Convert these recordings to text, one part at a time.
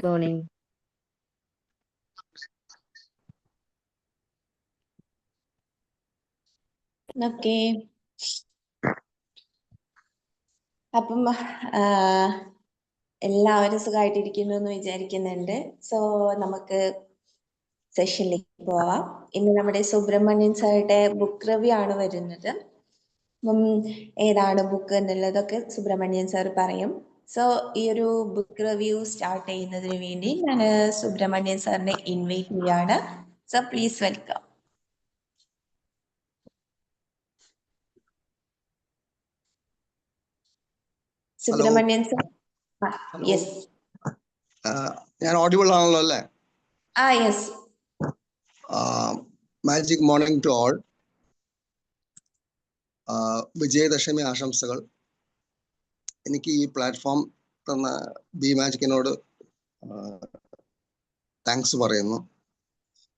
Morning. Okay. അപ്പം എല്ലാവരും സുഖമായിട്ടിരിക്കുന്നു എന്ന് വിചാരിക്കുന്നുണ്ട്. സോ നമുക്ക് സെഷനിലേക്ക് പോവാം. ഇന്ന് നമ്മുടെ സുബ്രഹ്മണ്യൻ സാറുടെ ബുക്ക് റിവ്യൂ ആണ് വരുന്നത്. അപ്പം ഏതാണ് ബുക്ക് എന്നുള്ളതൊക്കെ സുബ്രഹ്മണ്യൻ സാർ പറയും. സോ ഈ ഒരു ബുക്ക് റിവ്യൂ സ്റ്റാർട്ട് ചെയ്യുന്നതിന് വേണ്ടി ഞാൻ സുബ്രഹ്മണ്യൻ സാറിനെ ഇൻവൈറ്റ് ചെയ്യാണ്. So please welcome. Subramanian sir. Yes. ഞാൻ ഓഡിബിൾ ആണല്ലോ അല്ലേ? Yes. Magic morning to all. Vijayadashami ആശംസകൾ. എനിക്ക് ഈ പ്ലാറ്റ്ഫോം തന്ന ബി മാജിക്കിനോട് താങ്ക്സ് പറയുന്നു.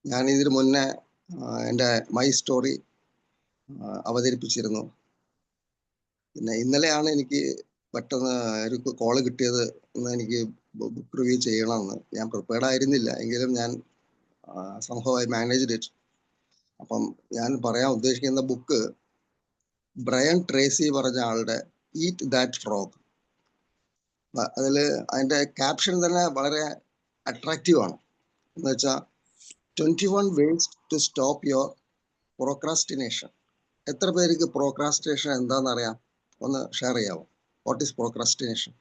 ഞാൻ ഇതിന് മുന്നേ എൻ്റെ മൈ സ്റ്റോറി അവതരിപ്പിച്ചിരുന്നു. പിന്നെ ഇന്നലെയാണ് എനിക്ക് പെട്ടെന്ന് ഒരു കോള് കിട്ടിയത്. ഇന്ന് എനിക്ക് ബുക്ക് റിവ്യൂ ചെയ്യണമെന്ന്. ഞാൻ പ്രിപ്പയർഡ് ആയിരുന്നില്ല, എങ്കിലും ഞാൻ സംഭവമായി മാനേജ്ഡ് ഇറ്റ്. അപ്പം ഞാൻ പറയാൻ ഉദ്ദേശിക്കുന്ന ബുക്ക് ബ്രയൻ ട്രേസി പറഞ്ഞ ആളുടെ ഈറ്റ് ദാറ്റ് ഫ്രോഗ്. അതിൽ അതിൻ്റെ ക്യാപ്ഷൻ തന്നെ വളരെ അട്രാക്റ്റീവ് ആണ്. എന്ന് വെച്ചാൽ 21 ways to stop your procrastination. എത്ര പേർക്ക് പ്രോക്രാസ്റ്റിനേഷൻ എന്താണെന്ന് അറിയാം? ഒന്ന് ഷെയർ ചെയ്യാമോ? What is procrastination?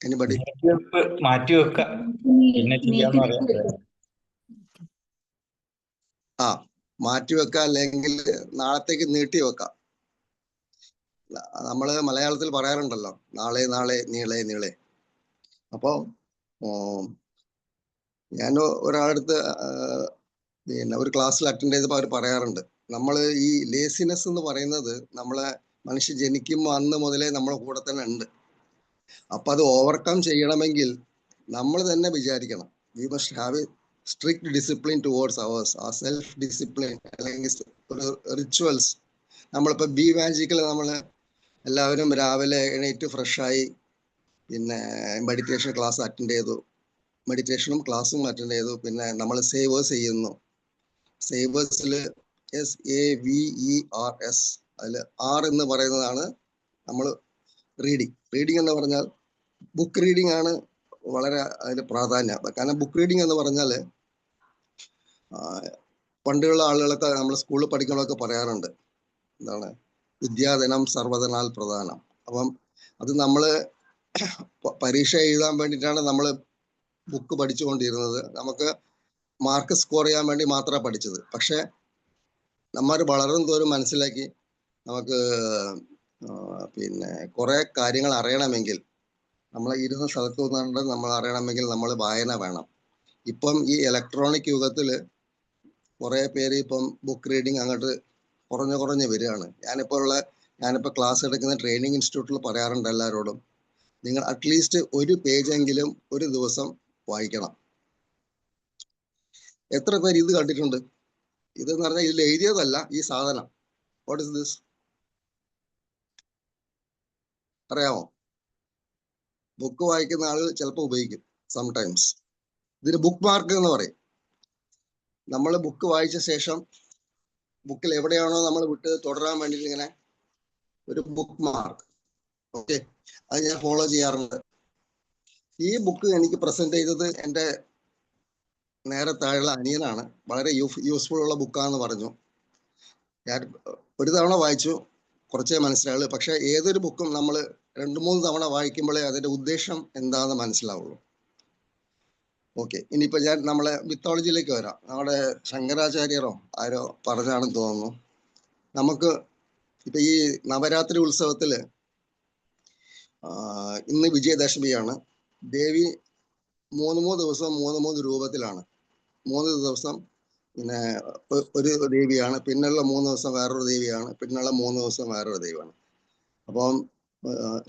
എനിബഡി? മാറ്റിവെക്ക, അല്ലെങ്കിൽ നാളത്തേക്ക് നീട്ടി വെക്കാം. നമ്മള് മലയാളത്തിൽ പറയാറുണ്ടല്ലോ, നാളെ നാളെ നീളെ നീളെ. അപ്പോൾ ഞാൻ ഒരാളടുത്ത് പിന്നെ ഒരു ക്ലാസ്സിൽ അറ്റൻഡ് ചെയ്തപ്പോൾ അവർ പറയാറുണ്ട്, നമ്മൾ ഈ ലേസിനെസ് എന്ന് പറയുന്നത് നമ്മളെ മനുഷ്യ ജനിക്കുമ്പോൾ അന്ന് മുതലേ നമ്മളെ കൂടെ തന്നെ ഉണ്ട്. അപ്പൊ അത് ഓവർകം ചെയ്യണമെങ്കിൽ നമ്മൾ തന്നെ വിചാരിക്കണം, we must have A strict discipline towards hours. ആ സെൽഫ് ഡിസിപ്ലിൻ അല്ലെങ്കിൽ ഒരു റിച്വൽസ്. നമ്മളിപ്പോൾ ബി മാജിക്കിൽ നമ്മൾ എല്ലാവരും രാവിലെ എണീറ്റ് ഫ്രഷായി പിന്നെ മെഡിറ്റേഷൻ ക്ലാസ് അറ്റൻഡ് ചെയ്തു. മെഡിറ്റേഷനും ക്ലാസ്സും അറ്റൻഡ് ചെയ്തു. പിന്നെ നമ്മൾ സേവേഴ്സ് ചെയ്യുന്നു. സേവേഴ്സിൽ SAVERS, അതിൽ R എന്ന് പറയുന്നതാണ് നമ്മൾ റീഡിങ്. റീഡിങ് എന്ന് പറഞ്ഞാൽ ബുക്ക് റീഡിംഗ് ആണ് വളരെ അതിന് പ്രാധാന്യം. കാരണം ബുക്ക് റീഡിംഗ് എന്ന് പറഞ്ഞാൽ പണ്ടുള്ള ആളുകളൊക്കെ നമ്മൾ സ്കൂളിൽ പഠിക്കണമൊക്കെ പറയാറുണ്ട്, എന്താണ്, വിദ്യാധനം സർവധനാൽ പ്രധാനം. അപ്പം അത് നമ്മൾ പരീക്ഷ എഴുതാൻ വേണ്ടിയിട്ടാണ് നമ്മൾ ബുക്ക് പഠിച്ചുകൊണ്ടിരുന്നത്. നമുക്ക് മാർക്ക് സ്കോർ ചെയ്യാൻ വേണ്ടി മാത്രമാണ് പഠിച്ചത്. പക്ഷെ നമ്മൾ വളരും തോറും മനസ്സിലാക്കി നമുക്ക് പിന്നെ കുറെ കാര്യങ്ങൾ അറിയണമെങ്കിൽ, നമ്മൾ ഇരുന്ന സ്ഥലത്ത് നിന്നുകൊണ്ട് നമ്മൾ അറിയണമെങ്കിൽ നമ്മൾ വായന വേണം. ഇപ്പം ഈ ഇലക്ട്രോണിക് യുഗത്തിൽ കുറെ പേര് ഇപ്പം ബുക്ക് റീഡിങ് അങ്ങോട്ട് കുറഞ്ഞു വരികയാണ്. ഞാനിപ്പോൾ ക്ലാസ് എടുക്കുന്ന ട്രെയിനിങ് ഇൻസ്റ്റിറ്റ്യൂട്ടിൽ പറയാറുണ്ട് എല്ലാവരോടും, നിങ്ങൾ അറ്റ്ലീസ്റ്റ് ഒരു പേജെങ്കിലും ഒരു ദിവസം വായിക്കണം. എത്ര പേര് ഇത് കണ്ടിട്ടുണ്ട്? ഇതെന്ന് പറഞ്ഞാൽ ഇതിൽ എഴുതിയതല്ല ഈ സാധനം. What is this? അറിയാമോ? ബുക്ക് വായിക്കുന്ന ആളുകൾ ചിലപ്പോൾ ഉപയോഗിക്കും സംടൈംസ്. ഇതിന് ബുക്ക് മാർക്ക് എന്ന് പറയും. നമ്മൾ ബുക്ക് വായിച്ച ശേഷം ബുക്കിൽ എവിടെയാണോ നമ്മൾ വിട്ട് തുടരാൻ വേണ്ടിയിട്ട് ഇങ്ങനെ ഒരു ബുക്ക് മാർക്ക്. ഓക്കെ, അത് ഞാൻ ഫോളോ ചെയ്യാറുണ്ട്. ഈ ബുക്ക് എനിക്ക് പ്രസന്റ് ചെയ്തത് എൻ്റെ നേരെ താഴെയുള്ള അനിയനാണ്. വളരെ യൂസ്ഫുൾ ഉള്ള ബുക്കാന്ന് പറഞ്ഞു. ഞാൻ ഒരു തവണ വായിച്ചു, കുറച്ചേ മനസ്സിലാവുള്ളൂ. പക്ഷെ ഏതൊരു ബുക്കും നമ്മൾ 2-3 തവണ വായിക്കുമ്പോഴേ അതിന്റെ ഉദ്ദേശം എന്താണെന്ന് മനസ്സിലാവുള്ളൂ. ഓക്കെ, ഇനിയിപ്പോൾ ഞാൻ നമ്മളെ മിത്തോളജിയിലേക്ക് വരാം. നമ്മുടെ ശങ്കരാചാര്യരോ ആരോ പറഞ്ഞാണെന്ന് തോന്നുന്നു, നമുക്ക് ഇപ്പൊ ഈ നവരാത്രി ഉത്സവത്തില് ഇന്ന് വിജയദശമിയാണ്. ദേവി 3 ദിവസം 3 രൂപത്തിലാണ്. 3 ദിവസം പിന്നെ ഒരു ദേവിയാണ്, പിന്നുള്ള 3 ദിവസം വേറൊരു ദേവിയാണ്, പിന്നുള്ള 3 ദിവസം വേറൊരു ദൈവമാണ്. അപ്പം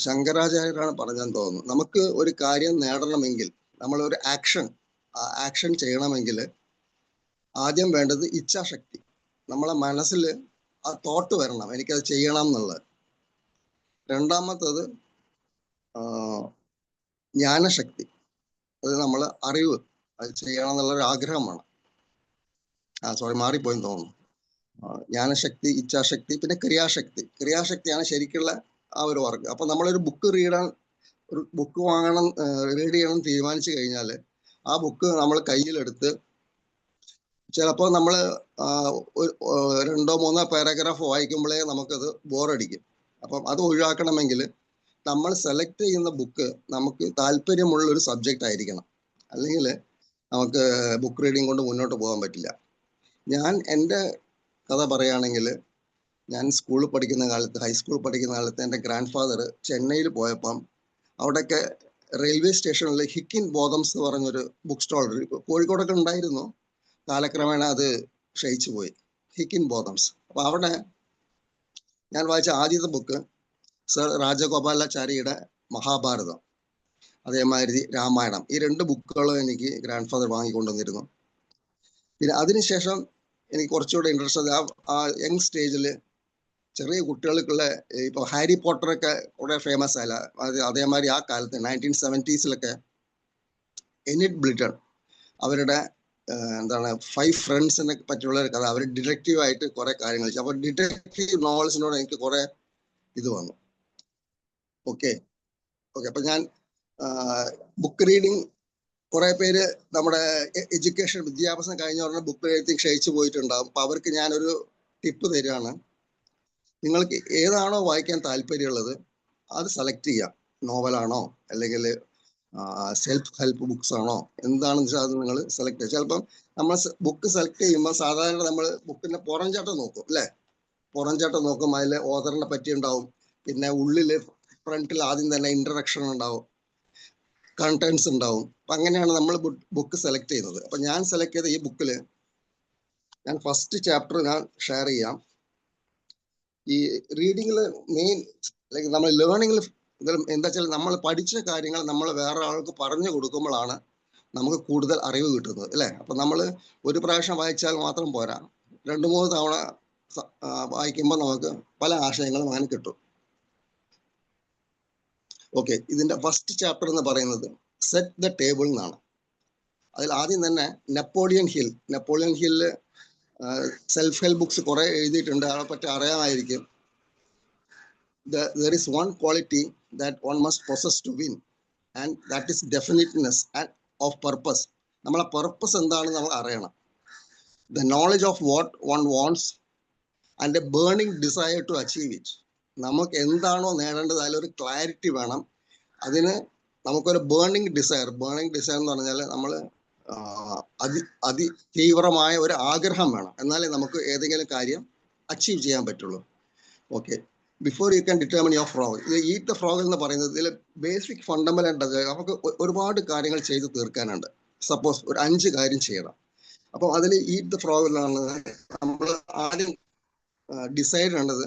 ശങ്കരാചാര്യരാണ് പറഞ്ഞെന്ന് തോന്നുന്നു, നമുക്ക് ഒരു കാര്യം നേടണമെങ്കിൽ നമ്മൾ ഒരു ആക്ഷൻ ചെയ്യണമെങ്കിൽ ആദ്യം വേണ്ടത് ഇച്ഛാശക്തി. നമ്മളെ മനസ്സിൽ ആ തോട്ട് വരണം, എനിക്കത് ചെയ്യണം എന്നുള്ളത്. രണ്ടാമത്തത് ജ്ഞാനശക്തി, അത് നമ്മൾ അറിവ് അത് ചെയ്യണം എന്നുള്ളൊരു ആഗ്രഹമാണ്. സോറി, മാറിപ്പോയെന്ന് തോന്നുന്നു. ജ്ഞാനശക്തി, ഇച്ഛാശക്തി, പിന്നെ ക്രിയാശക്തി. ക്രിയാശക്തിയാണ് ശരിക്കുള്ള ആ ഒരു വർക്ക്. അപ്പൊ നമ്മളൊരു ബുക്ക് ഒരു ബുക്ക് വാങ്ങണം, റീഡ് ചെയ്യണം തീരുമാനിച്ചു കഴിഞ്ഞാൽ ആ ബുക്ക് നമ്മൾ കയ്യിലെടുത്ത് ചിലപ്പോൾ നമ്മൾ 2-3 പാരഗ്രാഫ് വായിക്കുമ്പോഴേ നമുക്കത് ബോറടിക്കും. അപ്പം അത് ഒഴിവാക്കണമെങ്കിൽ നമ്മൾ സെലക്ട് ചെയ്യുന്ന ബുക്ക് നമുക്ക് താല്പര്യമുള്ള ഒരു സബ്ജക്റ്റ് ആയിരിക്കണം, അല്ലെങ്കിൽ നമുക്ക് ബുക്ക് റീഡിങ് കൊണ്ട് മുന്നോട്ട് പോകാൻ പറ്റില്ല. ഞാൻ എൻ്റെ കഥ പറയുകയാണെങ്കിൽ, ഞാൻ സ്കൂളിൽ പഠിക്കുന്ന കാലത്ത്, ഹൈസ്കൂളിൽ പഠിക്കുന്ന കാലത്ത് എൻ്റെ ഗ്രാൻഡ് ഫാദർ ചെന്നൈയിൽ പോയപ്പം അവിടെയൊക്കെ റെയിൽവേ സ്റ്റേഷനിൽ ഹിക്കിൻ ബോതംസ് എന്ന് പറഞ്ഞൊരു ബുക്ക് സ്റ്റോൾ കോഴിക്കോടൊക്കെ ഉണ്ടായിരുന്നു. കാലക്രമേണ അത് ക്ഷയിച്ചു പോയി, ഹിക്കിൻ ബോതംസ്. അപ്പൊ അവിടെ ഞാൻ വായിച്ച ആദ്യത്തെ ബുക്ക് സർ രാജഗോപാലാചാരിയുടെ മഹാഭാരതം, അതേമാതിരി രാമായണം. ഈ 2 ബുക്കുകളും എനിക്ക് ഗ്രാൻഡ് ഫാദർ വാങ്ങിക്കൊണ്ടുവന്നിരുന്നു. പിന്നെ അതിനുശേഷം എനിക്ക് കുറച്ചുകൂടെ ഇൻട്രസ്റ്റ് ആ യങ് സ്റ്റേജിൽ ചെറിയ കുട്ടികൾക്കുള്ള ഇപ്പൊ ഹാരി പോട്ടറൊക്കെ കുറെ ഫേമസ് ആയില്ല. അതേമാതിരി ആ കാലത്ത് 1970s എനിറ്റ് ബ്ലിറ്റൺ അവരുടെ 5 ഫ്രണ്ട്സിനെ പറ്റിയുള്ള ഒരു കഥ. അവർ ഡിറ്റക്റ്റീവ് ആയിട്ട് കുറെ കാര്യങ്ങൾ ചെയ്തു. അപ്പൊ ഡിറ്റക്റ്റീവ് നോവൽസിനോട് എനിക്ക് കുറെ ഇത് വന്നു. ഓക്കെ. അപ്പൊ ഞാൻ ബുക്ക് റീഡിങ്, കുറെ പേര് നമ്മുടെ എഡ്യൂക്കേഷൻ, വിദ്യാഭ്യാസം കഴിഞ്ഞ ഉടനെ ബുക്ക് റീഡിങ് ക്ഷയിച്ചു പോയിട്ടുണ്ടാകും. അപ്പൊ അവർക്ക് ഞാനൊരു ടിപ്പ് തരികയാണ്. നിങ്ങൾക്ക് ഏതാണോ വായിക്കാൻ താല്പര്യമുള്ളത് അത് സെലക്ട് ചെയ്യാം. നോവലാണോ അല്ലെങ്കിൽ സെൽഫ് ഹെൽപ്പ് ബുക്സ് ആണോ, എന്താണെന്ന് വെച്ചാൽ അത് നിങ്ങൾ സെലക്ട് ചെയ്യുക. ചിലപ്പം നമ്മൾ ബുക്ക് സെലക്ട് ചെയ്യുമ്പോൾ സാധാരണ നമ്മൾ ബുക്കിന്റെ പുറംചാട്ടം നോക്കും, അല്ലേ? പുറംചാട്ടം നോക്കും, അതിൽ ഓതറിനെ പറ്റി ഉണ്ടാവും, പിന്നെ ഉള്ളില് ഫ്രണ്ടിൽ ആദ്യം തന്നെ ഇൻട്രഡക്ഷൻ ഉണ്ടാവും, കണ്ടന്റ്സ് ഉണ്ടാവും. അപ്പൊ അങ്ങനെയാണ് നമ്മൾ ബുക്ക് സെലക്ട് ചെയ്യുന്നത്. അപ്പൊ ഞാൻ സെലക്ട് ചെയ്ത ഈ ബുക്കില് ഞാൻ ഫസ്റ്റ് ചാപ്റ്റർ ഞാൻ ഷെയർ ചെയ്യാം. ഈ റീഡിങ്ങിൽ മെയിൻ നമ്മൾ ലേണിങ്ങിൽ എന്താ വെച്ചാൽ നമ്മൾ പഠിച്ച കാര്യങ്ങൾ നമ്മൾ വേറെ ആൾക്ക് പറഞ്ഞു കൊടുക്കുമ്പോഴാണ് നമുക്ക് കൂടുതൽ അറിവ് കിട്ടുന്നത്, അല്ലേ? അപ്പൊ നമ്മൾ ഒരു പ്രാവശ്യം വായിച്ചാൽ മാത്രം പോരാ, 2-3 തവണ വായിക്കുമ്പോൾ നമുക്ക് പല ആശയങ്ങളും അങ്ങനെ കിട്ടും. ഓക്കെ, ഇതിന്റെ ഫസ്റ്റ് ചാപ്റ്റർ എന്ന് പറയുന്നത് സെറ്റ് ദ ടേബിൾ എന്നാണ്. അതിൽ ആദ്യം തന്നെ Napoleon hill self help books കുറെ എഴുതിയിട്ടുണ്ട്, അവരെ പറ്റി അറിയാമായിരിക്കും. There is one quality that one must possess to win, and that is definiteness and of purpose. നമ്മളെ പർപ്പസ് എന്താണെന്ന് നമ്മൾ അറിയണം. The knowledge of what one wants and a burning desire to achieve it. നമുക്ക് എന്താണോ നേടേണ്ടത് അതിലൊരു clarity വേണം. അതിന് നമുക്കൊരു ബേണിംഗ് ഡിസയർ എന്ന് പറഞ്ഞാൽ നമ്മൾ തീവ്രമായ ഒരു ആഗ്രഹം വേണം, എന്നാലേ നമുക്ക് ഏതെങ്കിലും കാര്യം അച്ചീവ് ചെയ്യാൻ പറ്റുള്ളൂ. Okay, before you can determine your frog. ഇത് ഈറ്റ് ദ ഫ്രോഗ് എന്ന് പറയുന്നത് ഇതിൽ ബേസിക് ഫണ്ടമെന്റൽ നമുക്ക് ഒരുപാട് കാര്യങ്ങൾ ചെയ്ത് തീർക്കാനുണ്ട്. സപ്പോസ് ഒരു 5 കാര്യം ചെയ്യണം. അപ്പോൾ അതിൽ ഈറ്റ് ദ ഫ്രോഗ് എന്നാണ് നമ്മൾ ആദ്യം ഡിസൈഡ് ചെയ്യേണ്ടത്,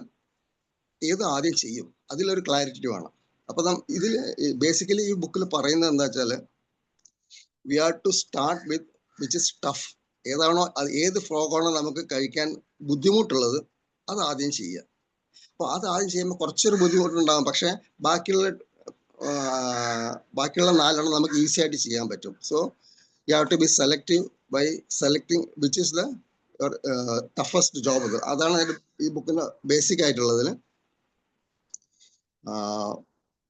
ഏത് ആദ്യം ചെയ്യും, അതിലൊരു ക്ലാരിറ്റി വേണം. അപ്പൊ ഇതിൽ ബേസിക്കലി ഈ ബുക്കിൽ പറയുന്നത് എന്താ വെച്ചാൽ, we are to start with which is tough. ഏതാണോ ഏത് ഫ്രോഗാണോ നമുക്ക് കഴിക്കാൻ ബുദ്ധിമുട്ടുള്ളത് അത് ആദ്യം ചെയ്യുക. അപ്പോൾ അത് ആദ്യം ചെയ്യുമ്പോൾ കുറച്ചൊരു ബുദ്ധിമുട്ടുണ്ടാകും, പക്ഷെ ബാക്കിയുള്ള 4 നമുക്ക് ഈസി ആയിട്ട് ചെയ്യാൻ പറ്റും. So you have to be selective by selecting which is the toughest job. അതാണ് ഈ ബുക്കിന്റെ ബേസിക് ആയിട്ടുള്ളതിൽ.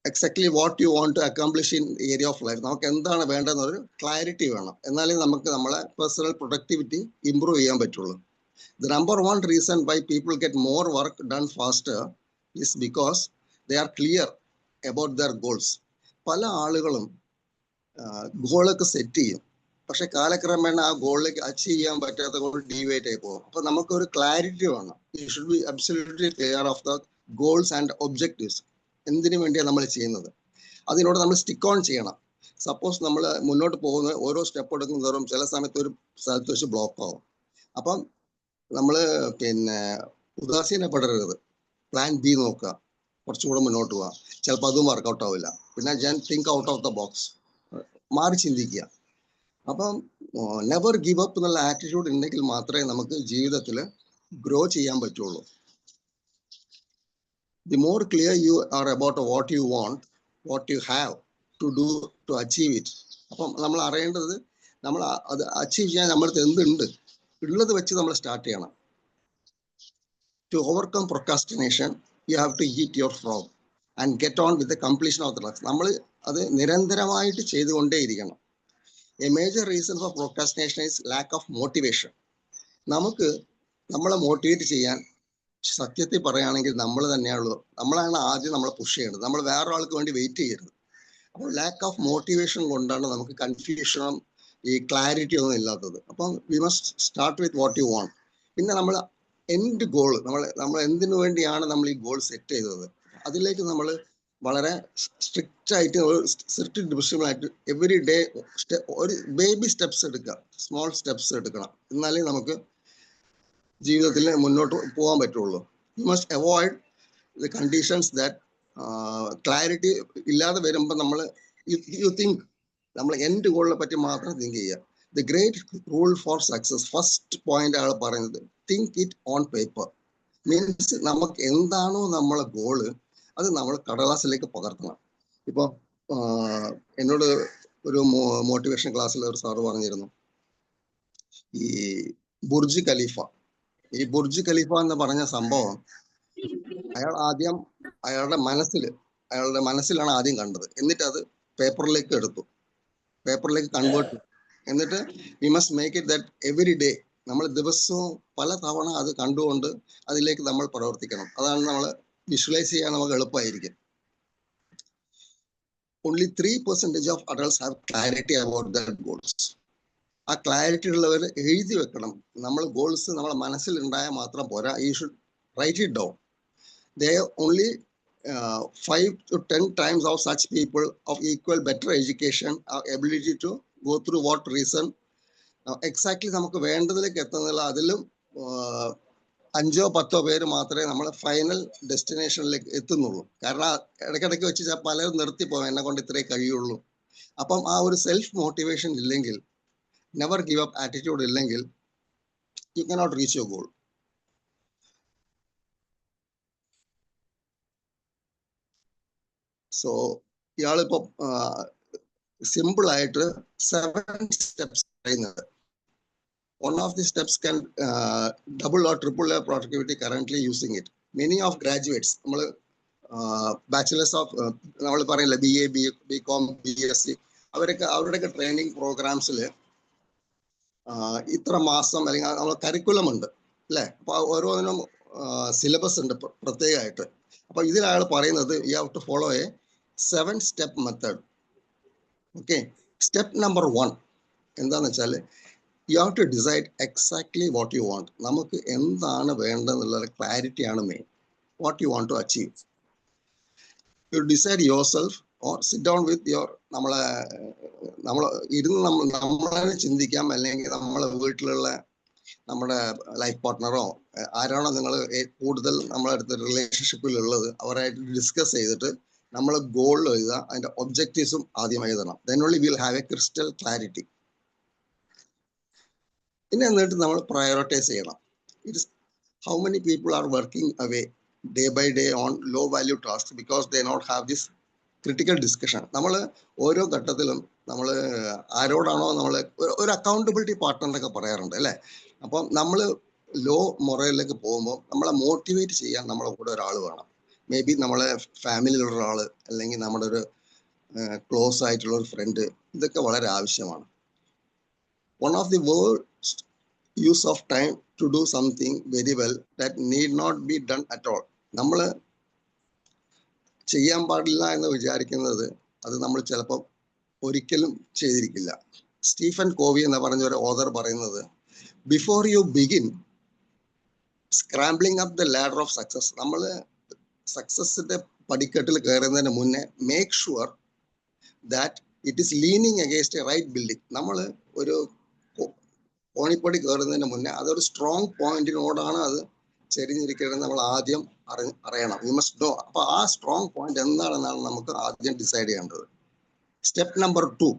Exactly what you want to accomplish in area of life. നമുക്ക് എന്താണ് വേണ്ടതെന്നൊരു ക്ലാരിറ്റി വേണം, എന്നാലേ നമുക്ക് നമ്മളെ പേഴ്സണൽ പ്രൊഡക്ടിവിറ്റി ഇംപ്രൂവ് ചെയ്യാൻ പറ്റുള്ളൂ. The number one reason why people get more work done faster is because they are clear about their goals. പല ആളുകളും ഗോളൊക്കെ സെറ്റ് ചെയ്യും, പക്ഷെ കാലക്രമേണ ആ ഗോളിലേക്ക് അച്ചീവ് ചെയ്യാൻ പറ്റാത്ത കൊണ്ട് ഡീവിയേറ്റ് ആയി പോകും. അപ്പൊ നമുക്കൊരു ക്ലാരിറ്റി വേണം. You should be absolutely clear of the goals and objectives. എന്തിനു വേണ്ടിയാണ് നമ്മൾ ചെയ്യുന്നത്, അതിനോട് നമ്മൾ സ്റ്റിക്ക് ഓൺ ചെയ്യണം. സപ്പോസ് നമ്മൾ മുന്നോട്ട് പോകുന്ന ഓരോ സ്റ്റെപ്പ് എടുക്കുന്നതോറും ചില സമയത്ത് ഒരു സ്ഥലത്ത് വെച്ച് ബ്ലോക്ക് ആവും. അപ്പം നമ്മൾ ഉദാസീനപ്പെടരുത്. പ്ലാൻ ബി നോക്കുക, കുറച്ചുകൂടെ മുന്നോട്ട് പോവുക. ചിലപ്പോൾ അതും വർക്കൗട്ട് ആവില്ല. പിന്നെ think out of the box, മാറി ചിന്തിക്കുക. അപ്പം നെവർ ഗിവ് അപ്പ് എന്നുള്ള ആറ്റിറ്റ്യൂഡ് ഉണ്ടെങ്കിൽ മാത്രമേ നമുക്ക് ജീവിതത്തിൽ ഗ്രോ ചെയ്യാൻ പറ്റുള്ളൂ. The more clear you are about what you want, what you have to do to achieve it. അപ്പം നമ്മൾ അറിയേണ്ടത് നമ്മൾ അത് അച്ചീവ് ചെയ്യാൻ നമ്മുടെ എന്തുണ്ട് ഉള്ളത് വെച്ച് നമ്മൾ സ്റ്റാർട്ട് ചെയ്യണം. To overcome procrastination, you have to eat your frog and get on with the completion of the task. നമ്മൾ അത് നിരന്തരമായിട്ട് ചെയ്തുകൊണ്ടേയിരിക്കണം. A major reason for procrastination is lack of motivation. നമുക്ക് നമ്മളെ മോട്ടിവേറ്റ് ചെയ്യാൻ സത്യത്തിൽ പറയുകയാണെങ്കിൽ നമ്മൾ തന്നെയാണല്ലോ, നമ്മളാണ് ആദ്യം നമ്മളെ പുഷ് ചെയ്യേണ്ടത്. നമ്മൾ വേറെ ആൾക്ക് വേണ്ടി വെയിറ്റ് ചെയ്യരുത്. അപ്പോൾ ലാക്ക് ഓഫ് മോട്ടിവേഷൻ കൊണ്ടാണ് നമുക്ക് കൺഫ്യൂഷനും ഈ ക്ലാരിറ്റി ഒന്നും ഇല്ലാത്തത്. അപ്പം we must start with what you want. പിന്നെ നമ്മൾ എൻഡ് ഗോൾ, നമ്മൾ എന്തിനു വേണ്ടിയാണ് നമ്മൾ ഈ ഗോൾ സെറ്റ് ചെയ്തത്, അതിലേക്ക് നമ്മൾ വളരെ സ്ട്രിക്റ്റ് ആയിട്ട് ഡിസിപ്ലിനായിട്ട് എവറി ഡേ ഒരു ബേബി സ്റ്റെപ്സ് എടുക്കുക, സ്മോൾ സ്റ്റെപ്സ് എടുക്കണം. എന്നാലേ നമുക്ക് ജീവിതത്തിൽ മുന്നോട്ട് പോകാൻ പറ്റുള്ളൂ. You must avoid the conditions that clarity ഇല്ലാതെ വരുമ്പോൾ നമ്മൾ യു തിങ്ക് നമ്മൾ എൻഡ് ഗോളിനെ പറ്റി മാത്രം തിങ്ക് ചെയ്യുക. The great rule for success, first point ആണ് പറയുന്നത്, think it on paper. Means നമുക്ക് എന്താണോ നമ്മളെ ഗോള് അത് നമ്മൾ കടലാസിലേക്ക് പകർത്തണം. ഇപ്പൊ എന്നോട് ഒരു മോട്ടിവേഷൻ ക്ലാസ്സിൽ ഒരു സാറ് പറഞ്ഞിരുന്നു, ഈ ബുർജ് ഖലീഫ എന്ന് പറഞ്ഞ സംഭവം അയാൾ ആദ്യം അയാളുടെ മനസ്സിലാണ് ആദ്യം കണ്ടത്. എന്നിട്ട് അത് പേപ്പറിലേക്ക് കൺവേർട്ട് ചെയ്തു. എന്നിട്ട് we must make it that every day, നമ്മൾ ദിവസവും പല തവണ അത് കണ്ടുകൊണ്ട് അതിലേക്ക് നമ്മൾ പ്രവർത്തിക്കണം. അതാണ് നമ്മൾ വിഷ്വലൈസ് ചെയ്യാൻ നമുക്ക് എളുപ്പമായിരിക്കും. Only 3% of adults have clarity about their goals. ആ ക്ലാരിറ്റി ഉള്ളവർ എഴുതി വെക്കണം. നമ്മൾ ഗോൾസ് നമ്മളെ മനസ്സിൽ ഉണ്ടായാൽ മാത്രം പോരാ, you should write it down. They only 5 to 10 times of such people of equal better education or ability to go through what reason. Exactly നമുക്ക് വേണ്ടതിലേക്ക് എത്തുന്നില്ല. അതിലും 5-10 പേര് മാത്രമേ നമ്മളെ ഫൈനൽ ഡെസ്റ്റിനേഷനിലേക്ക് എത്തുന്നുള്ളൂ. കാരണം ഇടയ്ക്കിടയ്ക്ക് വെച്ച് പലരും നിർത്തിപ്പോകും, എന്നെ കൊണ്ട് ഇത്രേ കഴിയുള്ളൂ. അപ്പം ആ ഒരു സെൽഫ് മോട്ടിവേഷൻ ഇല്ലെങ്കിൽ, നെവർ ഗിവ് അപ്പ് ആറ്റിറ്റ്യൂഡ് ഇല്ലെങ്കിൽ, you cannot reach your goal. So ഇയാളിപ്പോ സിമ്പിൾ ആയിട്ട് 7 steps പറയുന്നത്. One of the steps can double or triple their productivity currently using it. Many of graduates, നമ്മൾ ബാച്ചിലേഴ്സ് ഓഫ് നമ്മൾ പറയില്ല BA, BCom, BSc, അവരുടെയൊക്കെ training പ്രോഗ്രാംസിൽ ഇത്ര മാസം അല്ലെങ്കിൽ നമ്മൾ കരിക്കുലം ഉണ്ട് അല്ലേ. അപ്പോൾ ഓരോന്നിനും സിലബസ് ഉണ്ട് പ്രത്യേകമായിട്ട്. അപ്പോൾ ഇതിൽ അയാൾ പറയുന്നത് you have to follow a 7-step method. Okay, step number 1 എന്താണെന്ന് വെച്ചാൽ, you have to decide exactly what you want. നമുക്ക് എന്താണ് വേണ്ടതെന്നുള്ള ക്ലാരിറ്റിയാണ് main. What you want to achieve, you decide yourself or sit down with your നമ്മൾ ഇരുന്ന് നമ്മളെ ചിന്തിക്കാം, അല്ലെങ്കിൽ നമ്മളെ വീട്ടിലുള്ള നമ്മുടെ ലൈഫ് പാർട്ട്ണറോ ആരാണോ നിങ്ങൾ കൂടുതൽ നമ്മളെ അടുത്ത് റിലേഷൻഷിപ്പിലുള്ളത് അവരായിട്ട് ഡിസ്കസ് ചെയ്തിട്ട് നമ്മൾ ഗോൾ എഴുതുക, അതിന്റെ ഒബ്ജക്റ്റീവ്സും ആദ്യം എഴുതണം. Then only will have a crystal clarity. പിന്നെ എന്നിട്ട് നമ്മൾ പ്രയോറിറ്റൈസ് ചെയ്യണം. It's how many people are working away day by day on low value task because they not have this critical discussion. നമ്മൾ ഓരോ ഘട്ടത്തിലും നമ്മൾ ആരോടാണോ നമ്മൾ ഒരു അക്കൗണ്ടബിലിറ്റി പാർട്ട്ണറൊക്കെ പറയാറുണ്ട് അല്ലേ. അപ്പം നമ്മൾ ലോ മൊറയിലേക്ക് പോകുമ്പോൾ നമ്മളെ മോട്ടിവേറ്റ് ചെയ്യാൻ നമ്മളെ കൂടെ ഒരാൾ വേണം. മേ ബി നമ്മളെ ഫാമിലിയിലുള്ള ഒരാൾ, അല്ലെങ്കിൽ നമ്മുടെ ഒരു ക്ലോസ് ആയിട്ടുള്ള ഒരു ഫ്രണ്ട്, ഇതൊക്കെ വളരെ ആവശ്യമാണ്. One of the worst use of time to do something very well that need not be done at all. നമ്മൾ ചെയ്യാൻ പാടില്ല എന്ന് വിചാരിക്കുന്നത് അത് നമ്മൾ ചിലപ്പോൾ ഒരിക്കലും ചെയ്തിരിക്കില്ല. സ്റ്റീഫൻ കോവി എന്ന് പറഞ്ഞ ഒരു ഓഥർ പറയുന്നത്, before you begin scrambling up the ladder of success, നമ്മൾ സക്സസിന്റെ പടിക്കെട്ടിൽ കയറുന്നതിന് മുന്നേ make sure that it is leaning against a right building. നമ്മൾ ഒരു കോണിപ്പടി കയറുന്നതിന് മുന്നേ അതൊരു സ്ട്രോങ് പോയിന്റിനോടാണ് അത് ചെരിഞ്ഞിരിക്കുന്നത് നമ്മൾ ആദ്യം അറിയണം. You must know. അപ്പൊ ആ സ്ട്രോങ് പോയിന്റ് എന്താണെന്നാണ് നമുക്ക് ആദ്യം ഡിസൈഡ് ചെയ്യേണ്ടത്. Step number 2.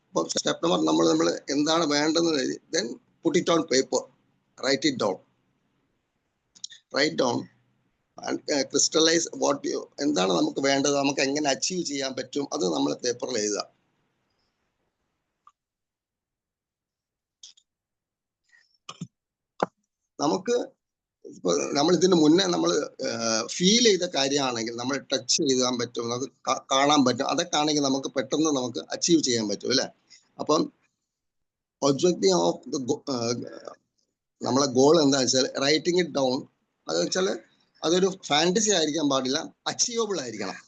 അപ്പൊ സ്റ്റെപ്പ് നമ്പർ നമ്മൾ എന്താണ് വേണ്ടതെന്ന് എഴുതി, then put it on paper, write it down. Write down crystallize എന്താണ് നമുക്ക് വേണ്ടത്, നമുക്ക് എങ്ങനെ അച്ചീവ് ചെയ്യാൻ പറ്റും, അത് നമ്മൾ പേപ്പറിൽ എഴുതുക. നമുക്ക് നമ്മൾ ഇതിന് മുന്നേ നമ്മൾ ഫീൽ ചെയ്ത കാര്യമാണെങ്കിൽ, നമ്മൾ ടച്ച് ചെയ്യാൻ പറ്റും, നമുക്ക് കാണാൻ പറ്റും, അതൊക്കെ ആണെങ്കിൽ നമുക്ക് പെട്ടെന്ന് നമുക്ക് അച്ചീവ് ചെയ്യാൻ പറ്റും അല്ലെ. അപ്പം ഒബ്ജക്റ്റീവ് ഓഫ് നമ്മളെ ഗോൾ എന്താ വെച്ചാൽ റൈറ്റിംഗ് ഇറ്റ് ഡൗൺ. അത് വെച്ചാൽ അതൊരു ഫാന്റസി ആയിരിക്കാൻ പാടില്ല, അച്ചീവബിൾ ആയിരിക്കണം.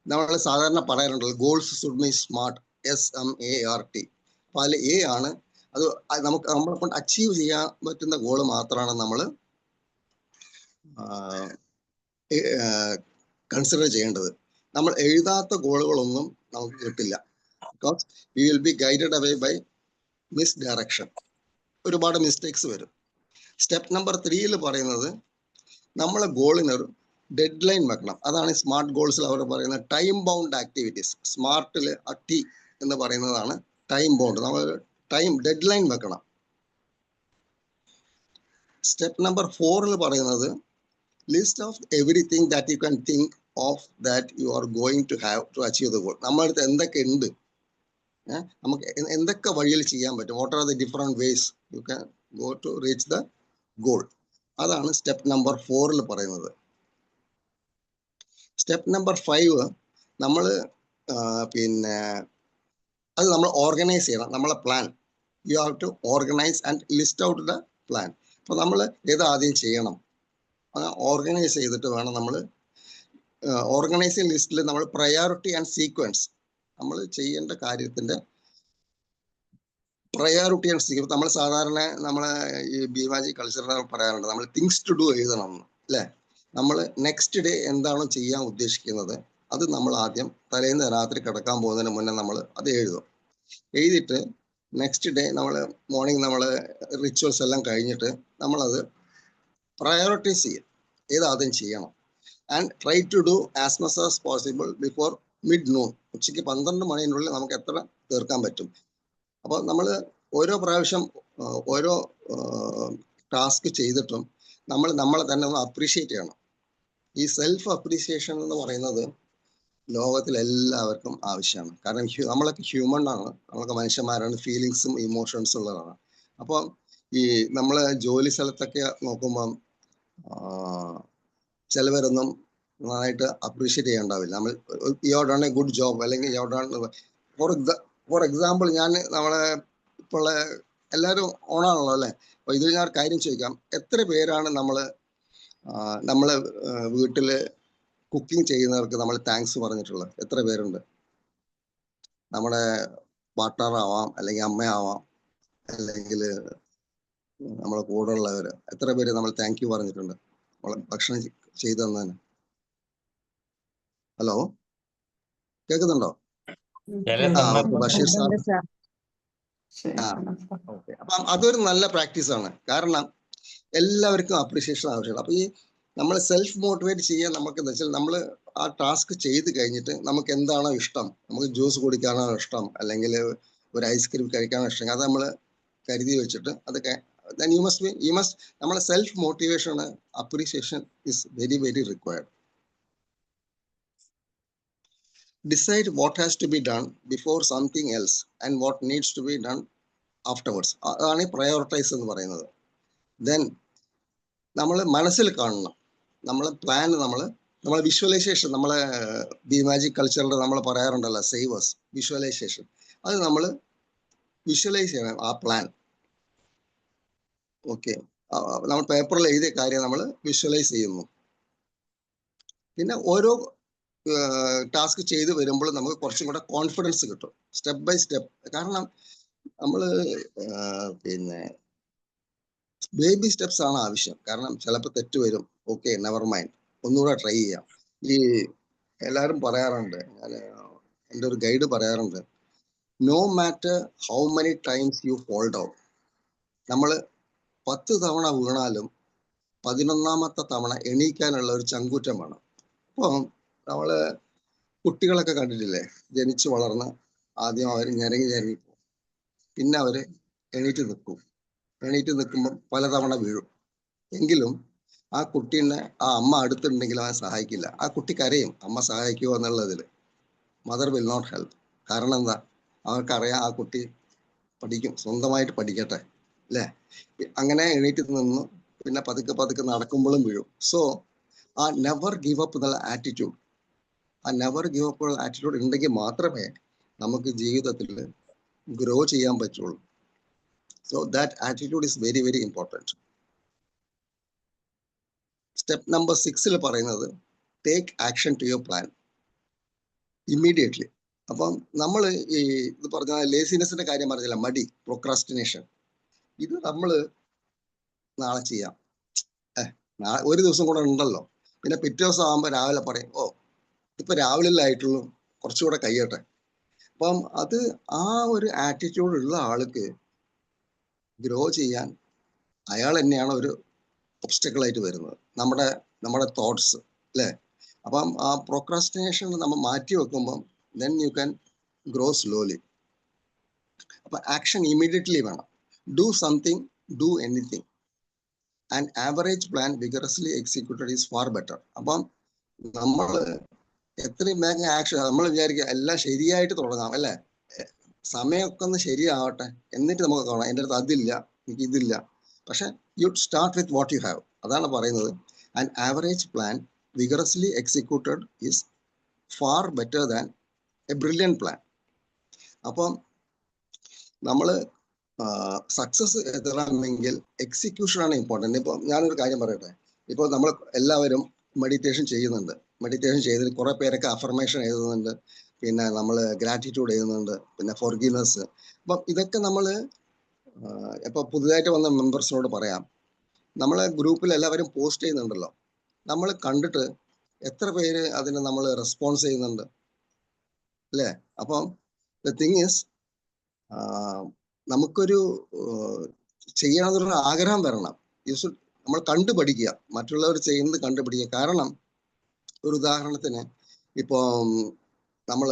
നമ്മൾ സാധാരണ പറയാറുണ്ടല്ലോ goals should be smart, SMART. അപ്പോൾ അതിൽ A ആണ്. അത് നമുക്ക് നമ്മളെ കൊണ്ട് അച്ചീവ് ചെയ്യാൻ പറ്റുന്ന ഗോള് മാത്രമാണ് നമ്മൾ കൺസിഡർ ചെയ്യേണ്ടത്. നമ്മൾ എഴുതാത്ത ഗോളുകളൊന്നും നമുക്ക് കിട്ടില്ല. Because we will be guided away by miss direction. ഒരുപാട് മിസ്റ്റേക്സ് വരും. സ്റ്റെപ്പ് നമ്പർ 3 പറയുന്നത് നമ്മളെ ഗോളിനൊരു ഡെഡ് ലൈൻ വെക്കണം. അതാണ് സ്മാർട്ട് ഗോൾസിൽ അവർ പറയുന്ന ടൈം ബൗണ്ട് ആക്ടിവിറ്റീസ്. സ്മാർട്ടിൽ T എന്ന് പറയുന്നതാണ് ടൈം ബൗണ്ട്. നമ്മൾ ടൈം ഡെഡ് ലൈൻ വെക്കണം. സ്റ്റെപ്പ് നമ്പർ 4 പറയുന്നത് list of everything that you can think of that you are going to have to achieve the goal. നമ്മുടെ അടുത്ത് എന്തൊക്കെ ഉണ്ട്, നമുക്ക് എന്തൊക്കെ വഴിയിൽ ചെയ്യാൻ പറ്റും, what are the different ways you can go to reach the goal. അതാണ് സ്റ്റെപ്പ് നമ്പർ 4 പറയുന്നത്. സ്റ്റെപ്പ് നമ്പർ 5 നമ്മൾ പിന്നെ അത് നമ്മൾ ഓർഗനൈസ് ചെയ്യണം. നമ്മളെ plan you have to organize and list out the plan. അപ്പോൾ നമ്മൾ ഏത് ആദ്യം ചെയ്യണം, ഓർഗനൈസ് ചെയ്തിട്ട് വേണം നമ്മൾ ഓർഗനൈസിങ് ലിസ്റ്റിൽ നമ്മൾ പ്രയോറിറ്റി ആൻഡ് സീക്വൻസ്, നമ്മൾ ചെയ്യേണ്ട കാര്യത്തിന്റെ പ്രയോറിറ്റി ആൻഡ് സീക്വൻസ്. നമ്മൾ സാധാരണ നമ്മളെ ഈ ബീമാജി കൾച്ചറിൽ പറയാറുണ്ട് നമ്മൾ തിങ്സ് ടു ഡു എഴുതണം അല്ലേ. നമ്മൾ നെക്സ്റ്റ് ഡേ എന്താണോ ചെയ്യാൻ ഉദ്ദേശിക്കുന്നത് അത് നമ്മൾ ആദ്യം തലേന്ന് രാത്രി കിടക്കാൻ പോകുന്നതിന് മുന്നേ നമ്മൾ അത് എഴുതും. എഴുതിയിട്ട് നെക്സ്റ്റ് ഡേ നമ്മൾ മോർണിംഗ് നമ്മൾ റിച്വൽസ് എല്ലാം കഴിഞ്ഞിട്ട് നമ്മളത് പ്രയോറിറ്റൈസ് ചെയ്യും, ഏതാദ്യം ചെയ്യണം. And try to do as much as possible before mid noon. ഉച്ചയ്ക്ക് 12 മണിനുള്ളിൽ നമുക്ക് എത്ര തീർക്കാൻ പറ്റും. അപ്പോൾ നമ്മൾ ഓരോ പ്രാവശ്യം ഓരോ ടാസ്ക് ചെയ്തിട്ടും നമ്മളെ തന്നെ ഒന്ന് അപ്രീഷിയേറ്റ് ചെയ്യണം. ഈ സെൽഫ് അപ്രീസിയേഷൻ എന്ന് പറയുന്നത് ലോകത്തിൽ എല്ലാവർക്കും ആവശ്യമാണ്. കാരണം നമ്മളൊക്കെ ഹ്യൂമൺ ആണ്, നമ്മളൊക്കെ മനുഷ്യന്മാരാണ്, ഫീലിങ്സും ഇമോഷൻസും ഉള്ളതാണ്. അപ്പോൾ ഈ നമ്മളെ ജോലി സ്ഥലത്തൊക്കെ നോക്കുമ്പം ചിലവരൊന്നും നന്നായിട്ട് അപ്രീഷിയേറ്റ് ചെയ്യാണ്ടാവില്ല. നമ്മൾ you have done a good job അല്ലെങ്കിൽ you have done for example ഞാൻ നമ്മളെ ഇപ്പോൾ എല്ലാവരും ഓണാണല്ലോ അല്ലേ. അപ്പോൾ ഇതിൽ ഞാൻ ഒരു കാര്യം ചോദിക്കാം, എത്ര പേരാണ് നമ്മളെ വീട്ടിൽ കുക്കിംഗ് ചെയ്യുന്നവർക്ക് നമ്മൾ താങ്ക്സ് പറഞ്ഞിട്ടുള്ളത്? എത്ര പേരുണ്ട്? നമ്മുടെ പാർട്ട്ണർ ആവാം, അല്ലെങ്കിൽ അമ്മയാവാം, അല്ലെങ്കിൽ നമ്മളെ കൂടെ ഉള്ളവർ, എത്ര പേര് നമ്മൾ താങ്ക് യു പറഞ്ഞിട്ടുണ്ട് നമ്മളെ ഭക്ഷണം ചെയ്തു തന്നതിന്? ഹലോ, കേൾക്കുന്നുണ്ടോ? ബഷീർ സാർ. അപ്പം അതൊരു നല്ല പ്രാക്ടീസ് ആണ്. കാരണം എല്ലാവർക്കും അപ്രീഷിയേഷൻ ആവശ്യമാണ്. അപ്പൊ ഈ നമ്മൾ സെൽഫ് മോട്ടിവേറ്റ് ചെയ്യാൻ നമുക്ക് എന്താ വെച്ചാൽ നമ്മൾ ആ ടാസ്ക് ചെയ്ത് കഴിഞ്ഞിട്ട് നമുക്ക് എന്താണോ ഇഷ്ടം, നമുക്ക് ജ്യൂസ് കുടിക്കാനോ ഇഷ്ടം, അല്ലെങ്കിൽ ഒരു ഐസ്ക്രീം കഴിക്കാനോ ഇഷ്ടം, അത് നമ്മൾ കരുതി വെച്ചിട്ട് അതൊക്കെ യു മസ്റ്റ് നമ്മളെ self motivation appreciation is very very required. Decide what has to be done before something else and what needs to be done afterwards. അതാണ് പ്രയോറിറ്റൈസ് എന്ന് പറയുന്നത്. ദെൻ നമ്മൾ മനസ്സിൽ കാണണം നമ്മളെ പ്ലാൻ, നമ്മളെ വിഷ്വലൈസേഷൻ. നമ്മളെ ബീമാജി കൾച്ചറിൽ നമ്മൾ പറയാറുണ്ടല്ലോ സേവേഴ്സ്, വിഷ്വലൈസേഷൻ. അത് നമ്മൾ വിഷ്വലൈസ് ചെയ്യണം ആ പ്ലാൻ. ഓക്കെ, നമ്മൾ പേപ്പറിൽ എഴുതിയ കാര്യം നമ്മൾ വിഷ്വലൈസ് ചെയ്യുന്നു. പിന്നെ ഓരോ ടാസ്ക് ചെയ്ത് വരുമ്പോൾ നമുക്ക് കുറച്ചും കൂടെ കോൺഫിഡൻസ് കിട്ടും, സ്റ്റെപ്പ് ബൈ സ്റ്റെപ്പ്. കാരണം നമ്മൾ പിന്നെ ബേബി സ്റ്റെപ്സ് ആണ് ആവശ്യം. കാരണം ചിലപ്പോൾ തെറ്റ് വരും, ഓക്കെ നെവർ മൈൻഡ്, ഒന്നുകൂടെ ട്രൈ ചെയ്യാം. ഈ എല്ലാവരും പറയാറുണ്ട്, എൻ്റെ ഒരു ഗൈഡ് പറയാറുണ്ട്, no matter how many times you fall down, നമ്മൾ 10 തവണ വീണാലും 11ാമത്തെ തവണ എണീക്കാനുള്ള ഒരു ചങ്കൂറ്റം വേണം. അപ്പോൾ നമ്മള് കുട്ടികളൊക്കെ കണ്ടിട്ടില്ലേ, ജനിച്ചു വളർന്ന് ആദ്യം അവർ ഞരങ്ങി പോകും, പിന്നെ അവര് എണീറ്റ് നിൽക്കും. എണീറ്റ് നിൽക്കുമ്പോൾ പലതവണ വീഴും. എങ്കിലും ആ കുട്ടീനെ ആ അമ്മ അടുത്തുണ്ടെങ്കിൽ അവൻ സഹായിക്കില്ല. ആ കുട്ടി കരയും, അമ്മ സഹായിക്കുമോ എന്നുള്ളതിൽ. Mother will not help. കാരണം എന്താ? അവർക്കറിയാം ആ കുട്ടി പഠിക്കും, സ്വന്തമായിട്ട് പഠിക്കട്ടെ, അല്ലേ? അങ്ങനെ എണീറ്റ് നിന്ന് പിന്നെ പതുക്കെ പതുക്കെ നടക്കുമ്പോഴും വീഴും. So ah never give up എന്നുള്ള attitude, ah never give up എന്നുള്ള ആറ്റിറ്റ്യൂഡ് ഉണ്ടെങ്കിൽ മാത്രമേ നമുക്ക് ജീവിതത്തിൽ ഗ്രോ ചെയ്യാൻ പറ്റുള്ളൂ. So that attitude is very very important. Step number 6 പറയുന്നത് take action to your plan immediately. അപ്പം നമ്മൾ ഈ ഇത് പറഞ്ഞ ലേസിനെസിന്റെ കാര്യം പറഞ്ഞില്ല, മടി, പ്രൊക്രാസ്റ്റിനേഷൻ, ഇത് നമ്മൾ നാളെ ചെയ്യാം, ഒരു ദിവസം കൂടെ ഉണ്ടല്ലോ, പിന്നെ പിറ്റേ ദിവസം ആകുമ്പോൾ രാവിലെ പറയും, ഓ ഇപ്പൊ രാവിലെ ആയിട്ടുള്ളൂ, കുറച്ചുകൂടെ കഴിയട്ടെ. അപ്പം അത് ആ ഒരു ആറ്റിറ്റ്യൂഡ് ഉള്ള ആൾക്ക് ഗ്രോ ചെയ്യാൻ അയാൾ തന്നെയാണ് ഒരു ഒബ്സ്റ്റക്കിൾ ആയിട്ട് വരുന്നത്, നമ്മുടെ തോട്ട്സ്, അല്ലേ? അപ്പം ആ പ്രൊക്രാസ്റ്റിനേഷൻ നമ്മൾ മാറ്റി വെക്കുമ്പം then you can grow slowly. അപ്പൊ ആക്ഷൻ ഇമ്മീഡിയറ്റ്ലി വേണം. Do something, do anything. And average plan vigorously executed is far better. അപ്പം നമ്മൾ എത്രയും വേഗം ആക്ഷൻ, നമ്മൾ വിചാരിക്കുക എല്ലാം ശരിയായിട്ട് തുടങ്ങാം, അല്ലേ? സമയമൊക്കെ ഒന്ന് ശരിയാവട്ടെ, എന്നിട്ട് നമുക്ക് കാണാം എൻ്റെ അടുത്ത് അതില്ല, എനിക്ക് ഇതില്ല. പക്ഷെ you start with what you have. അതാണ് പറയുന്നത്. And average plan vigorously executed is far better than A brilliant plan. അപ്പം നമ്മൾ സക്സസ് എത്തണമെങ്കിൽ എക്സിക്യൂഷനാണ് ഇമ്പോർട്ടൻ്റ്. ഇപ്പം ഞാനൊരു കാര്യം പറയട്ടെ. ഇപ്പോൾ നമ്മൾ എല്ലാവരും മെഡിറ്റേഷൻ ചെയ്യുന്നുണ്ട്. മെഡിറ്റേഷൻ ചെയ്തിട്ട് കുറേ പേരൊക്കെ അഫർമേഷൻ എഴുതുന്നുണ്ട്, പിന്നെ നമ്മൾ ഗ്രാറ്റിറ്റ്യൂഡ് എഴുതുന്നുണ്ട്, പിന്നെ ഫോർഗീവ്നെസ്. അപ്പം ഇതൊക്കെ നമ്മൾ ഇപ്പോൾ പുതുതായിട്ട് വന്ന മെമ്പേഴ്സിനോട് പറയാം, നമ്മളെ ഗ്രൂപ്പിൽ എല്ലാവരും പോസ്റ്റ് ചെയ്യുന്നുണ്ടല്ലോ, നമ്മൾ കണ്ടിട്ട് എത്ര പേര് അതിന് നമ്മൾ റെസ്പോൺസ് ചെയ്യുന്നുണ്ട്, അല്ലേ? അപ്പം ദ തിങ് ഈസ്, നമുക്കൊരു ചെയ്യണമെന്നുള്ള ആഗ്രഹം വരണം. നമ്മൾ കണ്ടുപഠിക്കുക, മറ്റുള്ളവർ ചെയ്യുന്നത് കണ്ടുപിടിക്കുക. കാരണം ഒരു ഉദാഹരണത്തിന് ഇപ്പം നമ്മൾ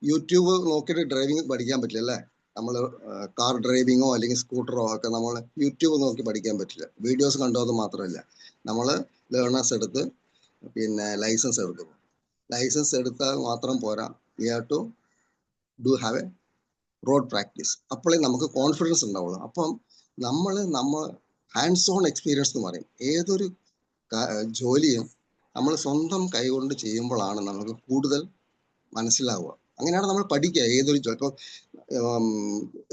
യൂട്യൂബ് നോക്കിയിട്ട് ഡ്രൈവിംഗ് പഠിക്കാൻ പറ്റില്ല, അല്ലേ? നമ്മൾ കാർ ഡ്രൈവിങ്ങോ അല്ലെങ്കിൽ സ്കൂട്ടറോ ഒക്കെ നമ്മൾ യൂട്യൂബ് നോക്കി പഠിക്കാൻ പറ്റില്ല. വീഡിയോസ് കണ്ടത് മാത്രമല്ല, നമ്മൾ ലേണേഴ്സ് എടുത്ത് പിന്നെ ലൈസൻസ് എടുക്കുന്നു. ലൈസൻസ് എടുത്താൽ മാത്രം പോരാ, we have to do have a road practice. അപ്പോഴേ നമുക്ക് കോൺഫിഡൻസ് ഉണ്ടാവുള്ളൂ. അപ്പം നമ്മൾ ഹാൻഡ്സ് ഓൺ എക്സ്പീരിയൻസ് എന്ന് പറയും. ഏതൊരു ജോലിയും നമ്മൾ സ്വന്തം കൈകൊണ്ട് ചെയ്യുമ്പോഴാണ് നമുക്ക് കൂടുതൽ മനസ്സിലാവുക. അങ്ങനെയാണ് നമ്മൾ പഠിക്കുക ഏതൊരു ജോലി. ഇപ്പോൾ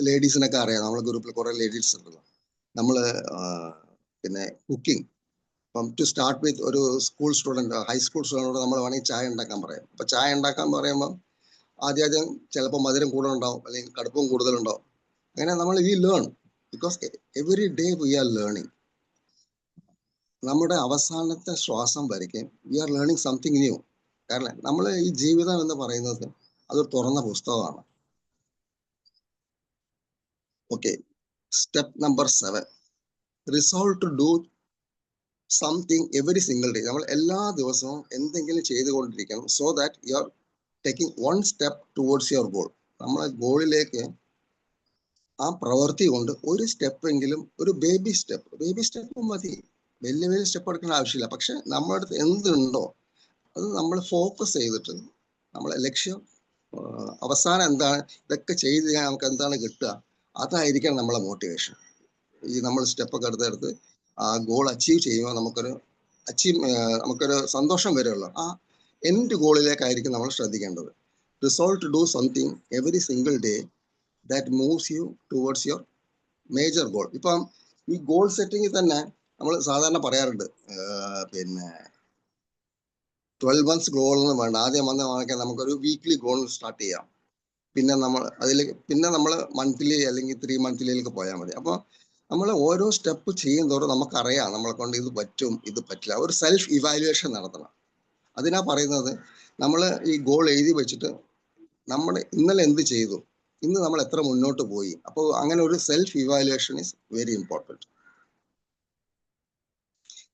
ലേഡീസിനൊക്കെ അറിയാം, നമ്മളെ ഗ്രൂപ്പിൽ കുറേ ലേഡീസ് ഉണ്ടല്ലോ. നമ്മൾ പിന്നെ കുക്കിംഗ്, ഇപ്പം ടു സ്റ്റാർട്ട് വിത്ത് ഒരു സ്കൂൾ സ്റ്റുഡൻറ്റ്, ഹൈസ്കൂൾ സ്റ്റുഡൻറ്റോട് നമ്മൾ വേണമെങ്കിൽ ചായ ഉണ്ടാക്കാൻ പറയാം. അപ്പോൾ ചായ ഉണ്ടാക്കാൻ പറയുമ്പം ആദ്യം ചിലപ്പോൾ മധുരം കൂടുതലുണ്ടാവും, അല്ലെങ്കിൽ കടുപ്പം കൂടുതലുണ്ടാവും. അങ്ങനെ നമ്മൾ we learn, because every day we are learning. നമ്മുടെ അവസാനത്തെ ശ്വാസം വരയ്ക്കും we are learning something new. കാരണം നമ്മൾ ഈ ജീവിതം എന്ന് പറയുന്നത് അതൊരു തുറന്ന പുസ്തകമാണ്. Okay, step number 7, resolve to do something every single day. നമ്മൾ എല്ലാ ദിവസവും എന്തെങ്കിലും ചെയ്തുകൊണ്ടിരിക്കണം. So that you are taking 1 step towards your goal. നമ്മളെ ഗോളിലേക്ക് ആ പ്രവൃത്തി കൊണ്ട് ഒരു സ്റ്റെപ്പ് എങ്കിലും, ഒരു ബേബി സ്റ്റെപ്പ് മതി. വലിയ വലിയ സ്റ്റെപ്പ് എടുക്കേണ്ട ആവശ്യമില്ല. പക്ഷെ നമ്മുടെ അടുത്ത് എന്തുണ്ടോ അത് നമ്മൾ ഫോക്കസ് ചെയ്തിട്ട് നമ്മളെ ലക്ഷ്യം, അവസാനം എന്താണ്, ഇതൊക്കെ ചെയ്ത് കഴിഞ്ഞാൽ നമുക്ക് എന്താണ് കിട്ടുക, അതായിരിക്കണം നമ്മളെ മോട്ടിവേഷൻ. ഈ നമ്മൾ സ്റ്റെപ്പൊക്കെ എടുത്തെടുത്ത് ആ ഗോൾ അച്ചീവ് ചെയ്യുമ്പോൾ നമുക്കൊരു സന്തോഷം വരുമല്ലോ. ആ എൻഡ് ഗോളിലേക്കായിരിക്കും നമ്മൾ ശ്രദ്ധിക്കേണ്ടത്. Resolve to do something every single day that moves you towards your major goal. ഇപ്പം ഈ ഗോൾ സെറ്റിങ്ങിൽ തന്നെ നമ്മൾ സാധാരണ പറയാറുണ്ട്, പിന്നെ 12 months ഗോൾ എന്ന് വേണ്ട, ആദ്യം വാങ്ങിക്കാൻ നമുക്കൊരു വീക്ക്ലി ഗോൾ സ്റ്റാർട്ട് ചെയ്യാം. പിന്നെ നമ്മൾ മന്ത്ലി അല്ലെങ്കിൽ 3 മന്ത്ലിയിലേക്ക് പോയാൽ മതി. അപ്പോൾ നമ്മൾ ഓരോ സ്റ്റെപ്പ് ചെയ്യുന്നതോറും നമുക്കറിയാം നമ്മളെ കൊണ്ട് ഇത് പറ്റും, ഇത് പറ്റില്ല. ഒരു സെൽഫ് ഇവാലുവേഷൻ നടത്തണം. അതിനാ പറയുന്നത്, നമ്മൾ ഈ ഗോൾ എഴുതി വെച്ചിട്ട് നമ്മൾ ഇന്നലെ എന്ത് ചെയ്തു, ഇന്ന് നമ്മൾ എത്ര മുന്നോട്ട് പോയി. അപ്പോൾ അങ്ങനെ ഒരു self evaluation is very important.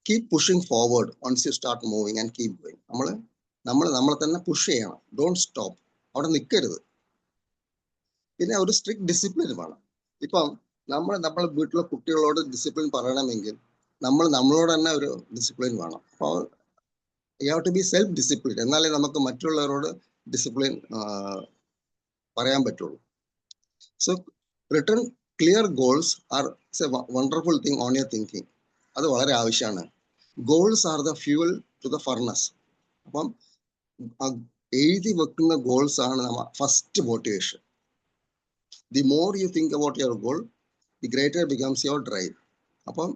Keep pushing forward once you start moving and keep going. നമ്മളെ തന്നെ പുഷ് ചെയ്യണം, ഡോണ്ട് സ്റ്റോപ്പ്, അവിടെ നിൽക്കരുത്. പിന്നെ ഒരു സ്ട്രിക്റ്റ് ഡിസിപ്ലിൻ വേണം. ഇപ്പം നമ്മളെ വീട്ടിലെ കുട്ടികളോട് ഡിസിപ്ലിൻ പറയണമെങ്കിൽ നമ്മളോട് തന്നെ ഒരു ഡിസിപ്ലിൻ വേണം. അപ്പോൾ you have to be self discipline. എന്നാലേ നമുക്ക് മറ്റുള്ളവരോട് ഡിസിപ്ലിൻ പറയാൻ പറ്റുള്ളൂ. So written clear goals are a wonderful thing on your thinking. അത് വളരെ ആവശ്യമാണ്. Goals are the fuel to the furnace. അപ്പം എഴുതി വെക്കുന്ന ഗോൾസ് ആണ് നമ്മ first motivation. The more you think about your goal, the greater becomes your drive. അപ്പം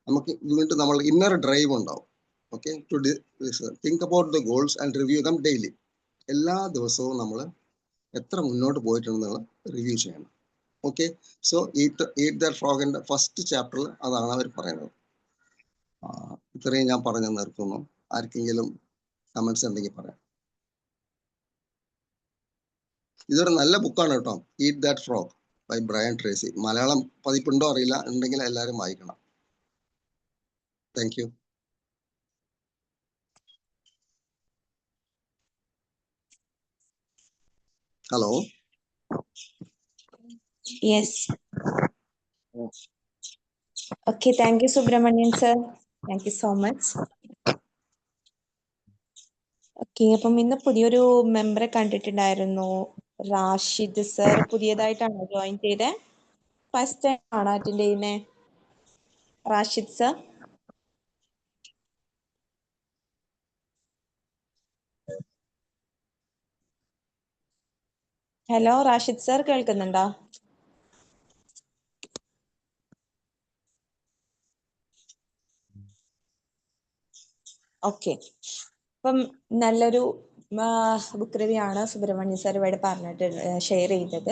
നമുക്ക് വീണ്ടും നമ്മൾ ഇന്നർ ഡ്രൈവ് ഉണ്ടാവും. Okay, to think about the goals and review them daily. എല്ലാ ദിവസവും നമ്മൾ എത്ര മുന്നോട്ട് പോയിട്ടുണ്ടെന്നുള്ള റിവ്യൂ ചെയ്യണം. ഓക്കെ, സോ ഈറ്റ് ദാറ്റ് ഫ്രോഗിന്റെ ഫസ്റ്റ് ചാപ്റ്ററിൽ അതാണ് അവർ പറയുന്നത്. ഇത്രയും ഞാൻ പറഞ്ഞു നിർത്തുന്നു. ആർക്കെങ്കിലും കമന്റ്സ് ഉണ്ടെങ്കിൽ പറയാം. ഇതൊരു നല്ല ബുക്കാണ് കേട്ടോ, eat that frog by Brian Tracy. Malayalam പതിപ്പുണ്ടോ അറിയില്ല, ഉണ്ടെങ്കിൽ എല്ലാവരും വായിക്കണം. Thank you. Hello. Yes. Okay, thank you Subramanian sir. Thank you so much. Okay, അപ്പം ഇന്ന് പുതിയൊരു മെമ്പറെ കണ്ടിട്ടുണ്ടായിരുന്നു, റാഷിദ് സർ. പുതിയതായിട്ടാണോ ജോയിൻ ചെയ്തേ? ഫസ്റ്റ് ടൈം ആണോ അറ്റൻഡ് ചെയ്യുന്നേ Rashid sir? Hello Rashid sir, കേൾക്കുന്നുണ്ടോ? ഓക്കെ, അപ്പം നല്ലൊരു ബുക്ക് റിവ്യൂ ആണ് സുബ്രഹ്മണ്യൻ സാർ ഇവിടെ പറഞ്ഞിട്ട് ഷെയർ ചെയ്തത്.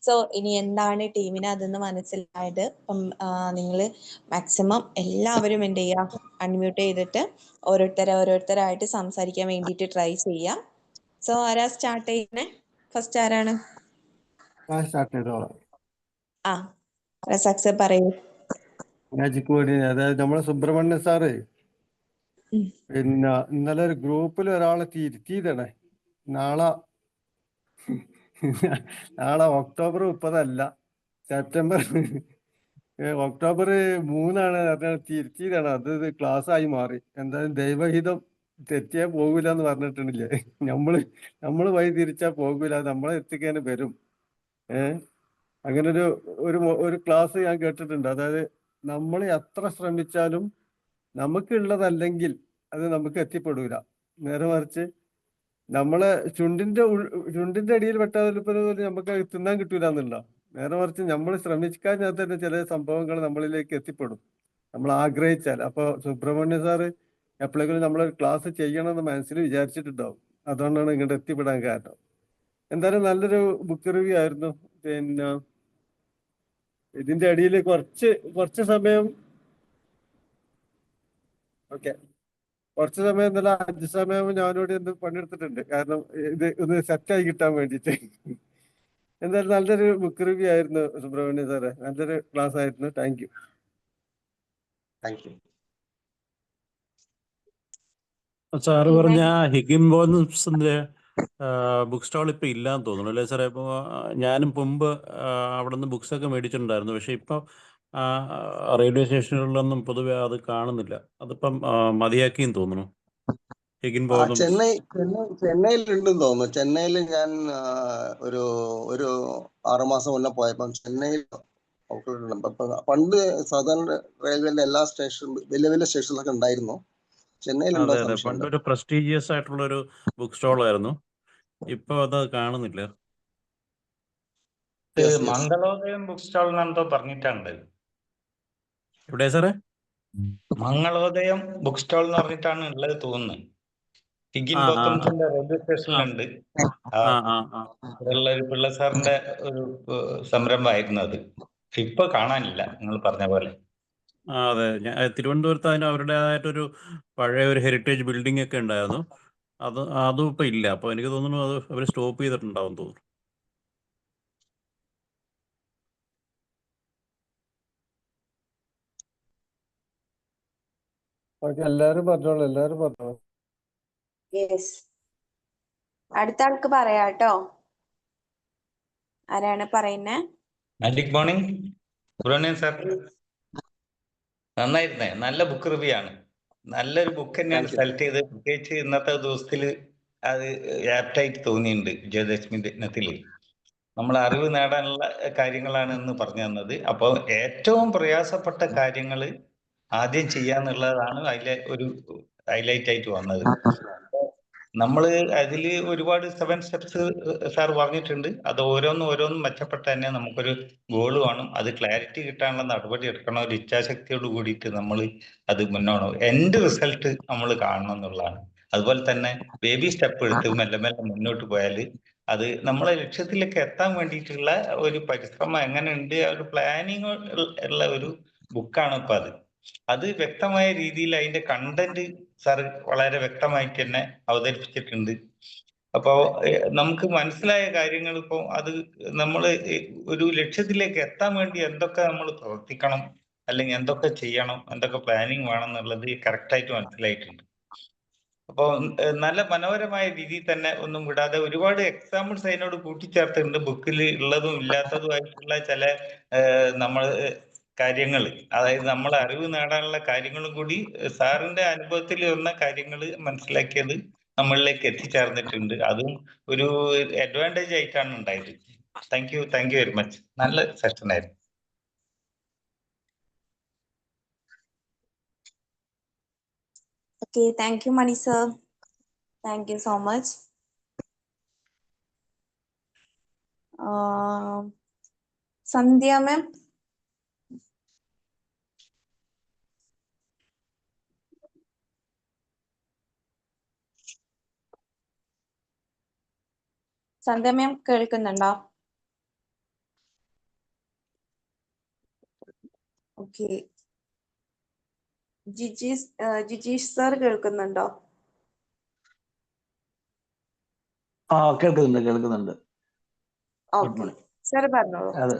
സോ ഇനി എന്താണ് ടീമിന് അതെന്ന് മനസ്സിലായത്. അപ്പം നിങ്ങൾ മാക്സിമം എല്ലാവരും എന്ത് ചെയ്യുക, അൺമ്യൂട്ട് ചെയ്തിട്ട് ഓരോരുത്തരായിട്ട് സംസാരിക്കാൻ വേണ്ടിയിട്ട് ട്രൈ ചെയ്യാം. സോ ആരാ സ്റ്റാർട്ട് ചെയ്യുന്നേ? ഫസ്റ്റ് ആരാണ്? റസാഖ് സർ പറയൂ. മാജിക് വേർഡ്, അതായത് നമ്മളെ സുബ്രഹ്മണ്യൻ സാറ് പിന്നെ ഇന്നലെ ഒരു ഗ്രൂപ്പിൽ ഒരാളെ തിരുത്തിയതാണ്. നാളെ ഒക്ടോബർ 30 സെപ്റ്റംബർ ഒക്ടോബർ 3 തിരുത്തിയതാണ്. അത് ക്ലാസ് ആയി മാറി. എന്തായാലും ദൈവഹിതം തെറ്റിയാൽ പോകൂല എന്ന് പറഞ്ഞിട്ടുണ്ടില്ലേ. നമ്മള് വഴി തിരിച്ചാൽ പോകൂല, നമ്മളെ എത്തിക്കാൻ വരും. അങ്ങനെ ഒരു ക്ലാസ് ഞാൻ കേട്ടിട്ടുണ്ട്. അതായത് നമ്മൾ എത്ര ശ്രമിച്ചാലും നമുക്കുള്ളതല്ലെങ്കിൽ അത് നമുക്ക് എത്തിപ്പെടൂല. നേരെ മറിച്ച് നമ്മളെ ചുണ്ടിന്റെ അടിയിൽ പെട്ടാൽ നമുക്ക് തിന്നാൻ കിട്ടൂല എന്നുള്ള. നേരെ മറിച്ച് നമ്മൾ ശ്രമിക്കാൻ തന്നെ ചില സംഭവങ്ങൾ നമ്മളിലേക്ക് എത്തിപ്പെടും, നമ്മൾ ആഗ്രഹിച്ചാൽ. അപ്പൊ സുബ്രഹ്മണ്യ സാറ് എപ്പോഴെങ്കിലും നമ്മളൊരു ക്ലാസ് ചെയ്യണമെന്ന് മനസ്സിൽ വിചാരിച്ചിട്ടുണ്ടാവും. അതുകൊണ്ടാണ് ഇങ്ങോട്ട് എത്തിപ്പെടാൻ കാരണം. എന്തായാലും നല്ലൊരു ബുക്ക് റിവ്യൂ ആയിരുന്നു. പിന്നെ ഇതിന്റെ അടിയിൽ കുറച്ച് സമയം എന്നല്ല, 5 സമയം ഞാനിവിടെ ഒന്ന് പണിയെടുത്തിട്ടുണ്ട്. കാരണം ഇത് ഒന്ന് സെറ്റായി കിട്ടാൻ വേണ്ടിയിട്ട്. എന്തായാലും നല്ലൊരു ബുക്ക് റിവ്യൂ ആയിരുന്നു സുബ്രഹ്മണ്യൻ സാറെ. നല്ലൊരു ക്ലാസ് ആയിരുന്നു. Thank you. സാറ് പറഞ്ഞ ഹിഗിൻ ബോൺസിന്റെ ബുക്ക് സ്റ്റാൾ ഇപ്പൊ ഇല്ലാന്ന് തോന്നുന്നു അല്ലേ സാറേ? ഇപ്പൊ ഞാനും മുമ്പ് അവിടെ നിന്ന് ബുക്സ് ഒക്കെ മേടിച്ചിട്ടുണ്ടായിരുന്നു. പക്ഷെ ഇപ്പൊ റെയിൽവേ സ്റ്റേഷനുകളിലൊന്നും പൊതുവെ അത് കാണുന്നില്ല. അതിപ്പം മതിയാക്കിയെന്ന് തോന്നുന്നു. ഹിഗിൻ ബോൺസ് ചെന്നൈയിൽ ഉണ്ടെന്ന് തോന്നുന്നു. ചെന്നൈയിൽ ഞാൻ ഒരു 6 മാസം മുന്നേ പോയപ്പം ചെന്നൈയിൽ പണ്ട് സാധാരണ റെയിൽവേന്റെ എല്ലാ സ്റ്റേഷനും വലിയ വലിയ സ്റ്റേഷനിലൊക്കെ ഉണ്ടായിരുന്നു. ചെന്നൈയിലുണ്ടോ? അതെ, പണ്ടൊരു പ്രസ്റ്റീജിയസ് ആയിട്ടുള്ള ഒരു ബുക്ക് സ്റ്റോൾ ആയിരുന്നു. ഇപ്പൊ അത് കാണുന്നില്ല. മംഗളോദയം ബുക്ക് സ്റ്റാൾ എന്നെന്തോ പറഞ്ഞിട്ടുണ്ട്. എവിടെയാ സാറേ? മംഗളോദയം ബുക്ക് സ്റ്റാൾ എന്ന് പറഞ്ഞിട്ടാണ് ഉള്ളത് തോന്നുന്നത്. ഹിഗിൻ ബോക്കംസിന്റെ റെയിൽവേ സ്റ്റേഷനിലുണ്ട്. ഒരു പിള്ള സാറിന്റെ ഒരു സംരംഭമായിരുന്നു അത്. ഇപ്പൊ കാണാനില്ല നിങ്ങൾ പറഞ്ഞ പോലെ. അതെ, തിരുവനന്തപുരത്ത് അതിന് അവരുടേതായിട്ടൊരു പഴയ ഒരു ഹെറിറ്റേജ് ബിൽഡിംഗ് ഒക്കെ ഉണ്ടായിരുന്നു. അതും ഇപ്പൊ ഇല്ല. അപ്പൊ എനിക്ക് തോന്നുന്നു അത് അവർ സ്റ്റോപ്പ് ചെയ്തിട്ടുണ്ടാവും തോന്നുന്നു. എല്ലാരും പറഞ്ഞോളൂ. അടുത്ത ആൾക്ക് പറയാട്ടോ. ആരാണ് പറയുന്നേ? Magic morning Subramanian sir. നന്നായിരുന്നേ. നല്ല ബുക്ക് റിവ്യൂ ആണ്. നല്ലൊരു ബുക്ക് തന്നെയാണ് താങ്ക് യു. സെലക്ട് ചെയ്തത്. പ്രത്യേകിച്ച് ഇന്നത്തെ ദിവസത്തിൽ അത് ആപ്റ്റായിട്ട് തോന്നിയിട്ടുണ്ട്. വിജയദശമി ദിനത്തിൽ നമ്മൾ അറിവ് നേടാനുള്ള കാര്യങ്ങളാണ് ഇന്ന് പറഞ്ഞു തന്നത്. അപ്പോൾ ഏറ്റവും പ്രയാസപ്പെട്ട കാര്യങ്ങൾ ആദ്യം ചെയ്യാന്നുള്ളതാണ് അതിലെ ഒരു ഹൈലൈറ്റ് ആയിട്ട് വന്നത്. നമ്മൾ അതിൽ ഒരുപാട് 7 സ്റ്റെപ്സ് സാർ പറഞ്ഞിട്ടുണ്ട്. അത് ഓരോന്നും മെച്ചപ്പെട്ട തന്നെ നമുക്കൊരു ഗോൾ വേണം. അത് ക്ലാരിറ്റി കിട്ടാനുള്ള നടപടി എടുക്കണം. ഒരു ഇച്ഛാശക്തിയോട് കൂടിയിട്ട് നമ്മൾ അത് മുന്നോട്ട് എൻഡ് റിസൾട്ട് നമ്മൾ കാണണം എന്നുള്ളതാണ്. അതുപോലെ തന്നെ ബേബി സ്റ്റെപ്പ് എടുത്ത് മെല്ലെ മെല്ലെ മുന്നോട്ട് പോയാൽ അത് നമ്മളെ ലക്ഷ്യത്തിലേക്ക് എത്താൻ വേണ്ടിയിട്ടുള്ള ഒരു പരിശ്രമം എങ്ങനെയുണ്ട്, ആ ഒരു പ്ലാനിങ് ഉള്ള ഒരു ബുക്കാണ് ഇപ്പൊ അത് വ്യക്തമായ രീതിയിൽ അതിന്റെ കണ്ടന്റ് സാർ വളരെ വ്യക്തമായിട്ട് തന്നെ അവതരിപ്പിച്ചിട്ടുണ്ട്. അപ്പോ നമുക്ക് മനസ്സിലായ കാര്യങ്ങൾ ഇപ്പോ അത് നമ്മൾ ഒരു ലക്ഷ്യത്തിലേക്ക് എത്താൻ വേണ്ടി എന്തൊക്കെ നമ്മൾ പ്രവർത്തിക്കണം, അല്ലെങ്കിൽ എന്തൊക്കെ ചെയ്യണം, എന്തൊക്കെ പ്ലാനിങ് വേണം എന്നുള്ളത് കറക്റ്റായിട്ട് മനസ്സിലായിട്ടുണ്ട്. അപ്പോൾ നല്ല മനോഹരമായ രീതിയിൽ തന്നെ ഒന്നും വിടാതെ ഒരുപാട് എക്സാമ്പിൾസ് അതിനോട് കൂട്ടിച്ചേർത്തിട്ടുണ്ട്. ബുക്കിൽ ഉള്ളതും ഇല്ലാത്തതുമായിട്ടുള്ള ചില നമ്മൾ കാര്യങ്ങൾ, അതായത് നമ്മളെ അറിവ് നേടാനുള്ള കാര്യങ്ങളും കൂടി സാറിന്റെ അനുഭവത്തിൽ വന്ന കാര്യങ്ങൾ മനസ്സിലാക്കിയത് നമ്മളിലേക്ക് എത്തിച്ചേർന്നിട്ടുണ്ട്. അതും ഒരു അഡ്വാൻറ്റേജ് ആയിട്ടാണ് ഉണ്ടായത്. Thank you very much. നല്ല സെഷൻ ആയിരുന്നു. Okay, thank you, Mani sir. Thank you so much. Sandhya ma'am. സന്ധ്യ മാം കേൾക്കുന്നുണ്ടോ? ഓക്കെ. ജിജീഷ് സാർ കേൾക്കുന്നുണ്ടോ? കേൾക്കുന്നുണ്ട്. ഓക്കെ സാർ പറഞ്ഞോളൂ. അത്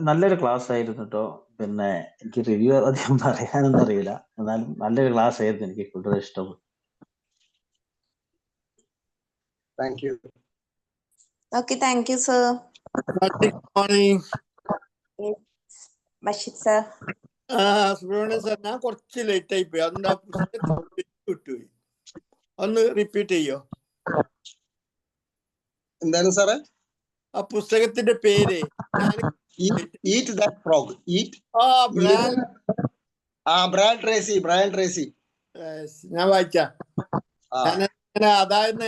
നല്ലൊരു ക്ലാസ് ആയിരുന്നു കേട്ടോ. പിന്നെ എനിക്ക് റിവ്യൂ അധികം പറയാനൊന്നും അറിയില്ല, എന്നാലും നല്ലൊരു ക്ലാസ് ആയിരുന്നു. എനിക്ക് കൂടുതൽ ഇഷ്ടപ്പെട്ടു. Thank you. Okay, thank you sir. Good morning. Basheer സാർ. സുബ്രഹ്മണ്യൻ സാർ, ഞാൻ കുറച്ച് ലേറ്റ് ആയി പോയി. അതുകൊണ്ട് ആ പുസ്തകത്തിൽ വിട്ടുപോയി. ഒന്ന് റിപ്പീറ്റ് ചെയ്യോ? എന്താണ് സാറേ? ആ പുസ്തകത്തിന്റെ പേര് eat that frog. Eat Brian Tracy. ഞാൻ വായിക്കാം. അതാണ്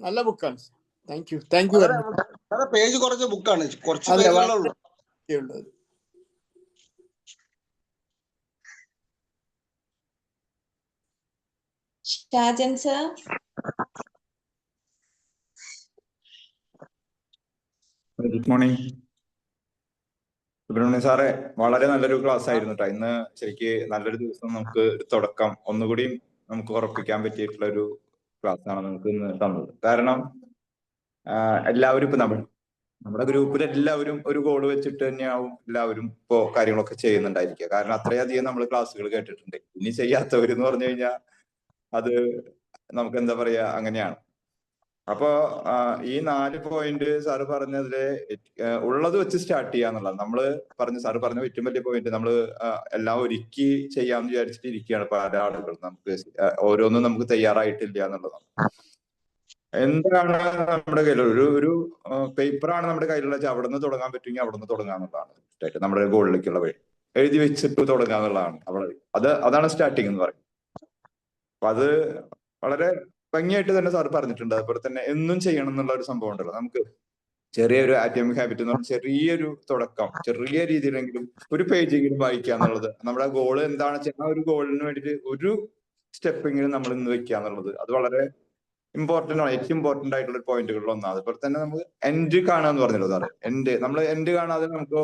നല്ല ബുക്കാണ്. Thank you very much. Page കുറച്ച് ബുക്കാണ്, കുറച്ച് അതെ, പേജുകളേ ഉള്ളൂ. ഉള്ളത്. Shajan sir. Good morning Subramanian സാറേ, വളരെ നല്ലൊരു ക്ലാസ് ആയിരുന്നു കേട്ടോ. ഇന്ന് ശരിക്ക് നല്ലൊരു ദിവസം, നമുക്ക് ഒരു തുടക്കം ഒന്നുകൂടി നമുക്ക് ഉറപ്പിക്കാൻ പറ്റിയിട്ടുള്ള ഒരു ക്ലാസ് ആണ് നമുക്ക് ഇന്ന് തന്നത്. കാരണം എല്ലാവരും ഇപ്പൊ നമ്മുടെ ഗ്രൂപ്പിൽ എല്ലാവരും ഒരു ഗോൾ വെച്ചിട്ട് തന്നെയാവും എല്ലാവരും ഇപ്പോ കാര്യങ്ങളൊക്കെ ചെയ്യുന്നുണ്ടായിരിക്കുക. കാരണം അത്രയധികം നമ്മൾ ക്ലാസ്സുകൾ കേട്ടിട്ടുണ്ട്. ഇനി ചെയ്യാത്തവരെന്ന് പറഞ്ഞു കഴിഞ്ഞാൽ അത് നമുക്ക് എന്താ പറയാ, അങ്ങനെയാണ്. അപ്പോ ഈ 4 പോയിന്റ് സാറ് പറഞ്ഞതില് ഉള്ളത് വെച്ച് സ്റ്റാർട്ട് ചെയ്യാന്നുള്ളത് നമ്മള് സാറ് പറഞ്ഞ ഏറ്റവും വലിയ പോയിന്റ്. നമ്മള് എല്ലാം ഒരുക്കി ചെയ്യാമെന്ന് വിചാരിച്ചിട്ട് ഇരിക്കുകയാണ് പല ആളുകൾ. നമുക്ക് ഓരോന്നും നമുക്ക് തയ്യാറായിട്ടില്ല എന്നുള്ളതാണ്. എന്താണ് നമ്മുടെ കയ്യിൽ ഒരു പേപ്പറാണ് നമ്മുടെ കയ്യിലുള്ള വെച്ചാൽ അവിടെ നിന്ന് തുടങ്ങാൻ പറ്റുമെങ്കിൽ അവിടെ നിന്ന് തുടങ്ങാന്നുള്ളതാണ് നമ്മുടെ ഗോളിലേക്കുള്ള വഴി. എഴുതി വെച്ചിട്ട് തുടങ്ങാന്നുള്ളതാണ് അതാണ് സ്റ്റാർട്ടിങ് എന്ന് പറയുന്നത്. അപ്പൊ അത് വളരെ ഭംഗിയായിട്ട് തന്നെ സാർ പറഞ്ഞിട്ടുണ്ട്. അതുപോലെ തന്നെ എന്നും ചെയ്യണം എന്നുള്ള ഒരു സംഭവം ഉണ്ടല്ലോ. നമുക്ക് ചെറിയൊരു ആറ്റോമിക് ഹാബിറ്റ് എന്ന് പറഞ്ഞാൽ ചെറിയൊരു തുടക്കം, ചെറിയ രീതിയിലെങ്കിലും ഒരു പേജെങ്കിലും വായിക്കുക എന്നുള്ളത്. നമ്മുടെ ഗോൾ എന്താണ് ചെയ്യുക, ആ ഒരു ഗോളിന് വേണ്ടിയിട്ട് ഒരു സ്റ്റെപ്പെങ്കിലും നമ്മൾ ഇന്ന് വെക്കുക എന്നുള്ളത് അത് വളരെ ഇമ്പോർട്ടന്റ് ആണ്. ഏറ്റവും ഇമ്പോർട്ടന്റ് ആയിട്ടുള്ള പോയിന്റുകളിൽ ഒന്നാണ്. അതുപോലെ തന്നെ നമുക്ക് എൻഡ് കാണുക എന്ന് പറഞ്ഞല്ലോ സാറ്. നമ്മൾ എൻഡ് കാണാതെ നമുക്ക്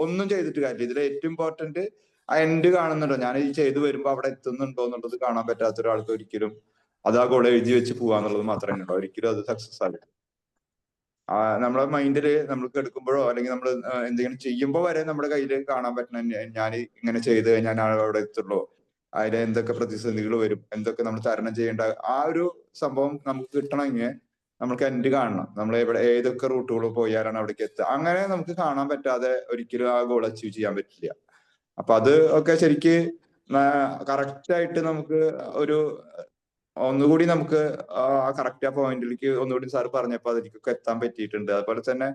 ഒന്നും ചെയ്തിട്ട് കാര്യമില്ല. ഇതിൽ ഏറ്റവും ഇമ്പോർട്ടന്റ് ആ എൻഡ് കാണുന്നുണ്ടോ, ഞാൻ ഈ ചെയ്തു വരുമ്പോ അവിടെ എത്തുന്നുണ്ടോ എന്നുള്ളത് കാണാൻ പറ്റാത്ത ഒരാൾക്ക് ഒരിക്കലും അത് ആ ഗോൾ എഴുതി വെച്ച് പോവാന്നുള്ളത് മാത്രമേ ഉണ്ടോ, ഒരിക്കലും അത് സക്സസ് ആവില്ല. നമ്മളെ മൈൻഡില് നമ്മൾക്ക് എടുക്കുമ്പോഴോ അല്ലെങ്കിൽ നമ്മൾ എന്തെങ്കിലും ചെയ്യുമ്പോൾ വരെ നമ്മുടെ കയ്യിൽ കാണാൻ പറ്റണം, ഞാൻ ഇങ്ങനെ ചെയ്ത് കഴിഞ്ഞാൽ ഞാൻ അവിടെ എത്തുള്ളൂ, അതിൽ എന്തൊക്കെ പ്രതിസന്ധികൾ വരും, എന്തൊക്കെ നമ്മൾ തരണം ചെയ്യേണ്ട, ആ ഒരു സംഭവം നമുക്ക് കിട്ടണമെങ്കിൽ നമുക്ക് എൻഡ് കാണണം. നമ്മൾ ഏതൊക്കെ റൂട്ടുകൾ പോയാലാണ് അവിടേക്ക് എത്തുക. അങ്ങനെ നമുക്ക് കാണാൻ പറ്റാതെ ഒരിക്കലും ആ ഗോൾ അച്ചീവ് ചെയ്യാൻ പറ്റില്ല. അപ്പൊ അത് ഒക്കെ ശരിക്ക് കറക്റ്റ് ആയിട്ട് നമുക്ക് ഒന്നുകൂടി നമുക്ക് കറക്റ്റ് ആ പോയിന്റിലേക്ക് ഒന്നുകൂടി സാർ പറഞ്ഞപ്പോ അതിലേക്കൊക്കെ എത്താൻ പറ്റിയിട്ടുണ്ട്. അതുപോലെ തന്നെ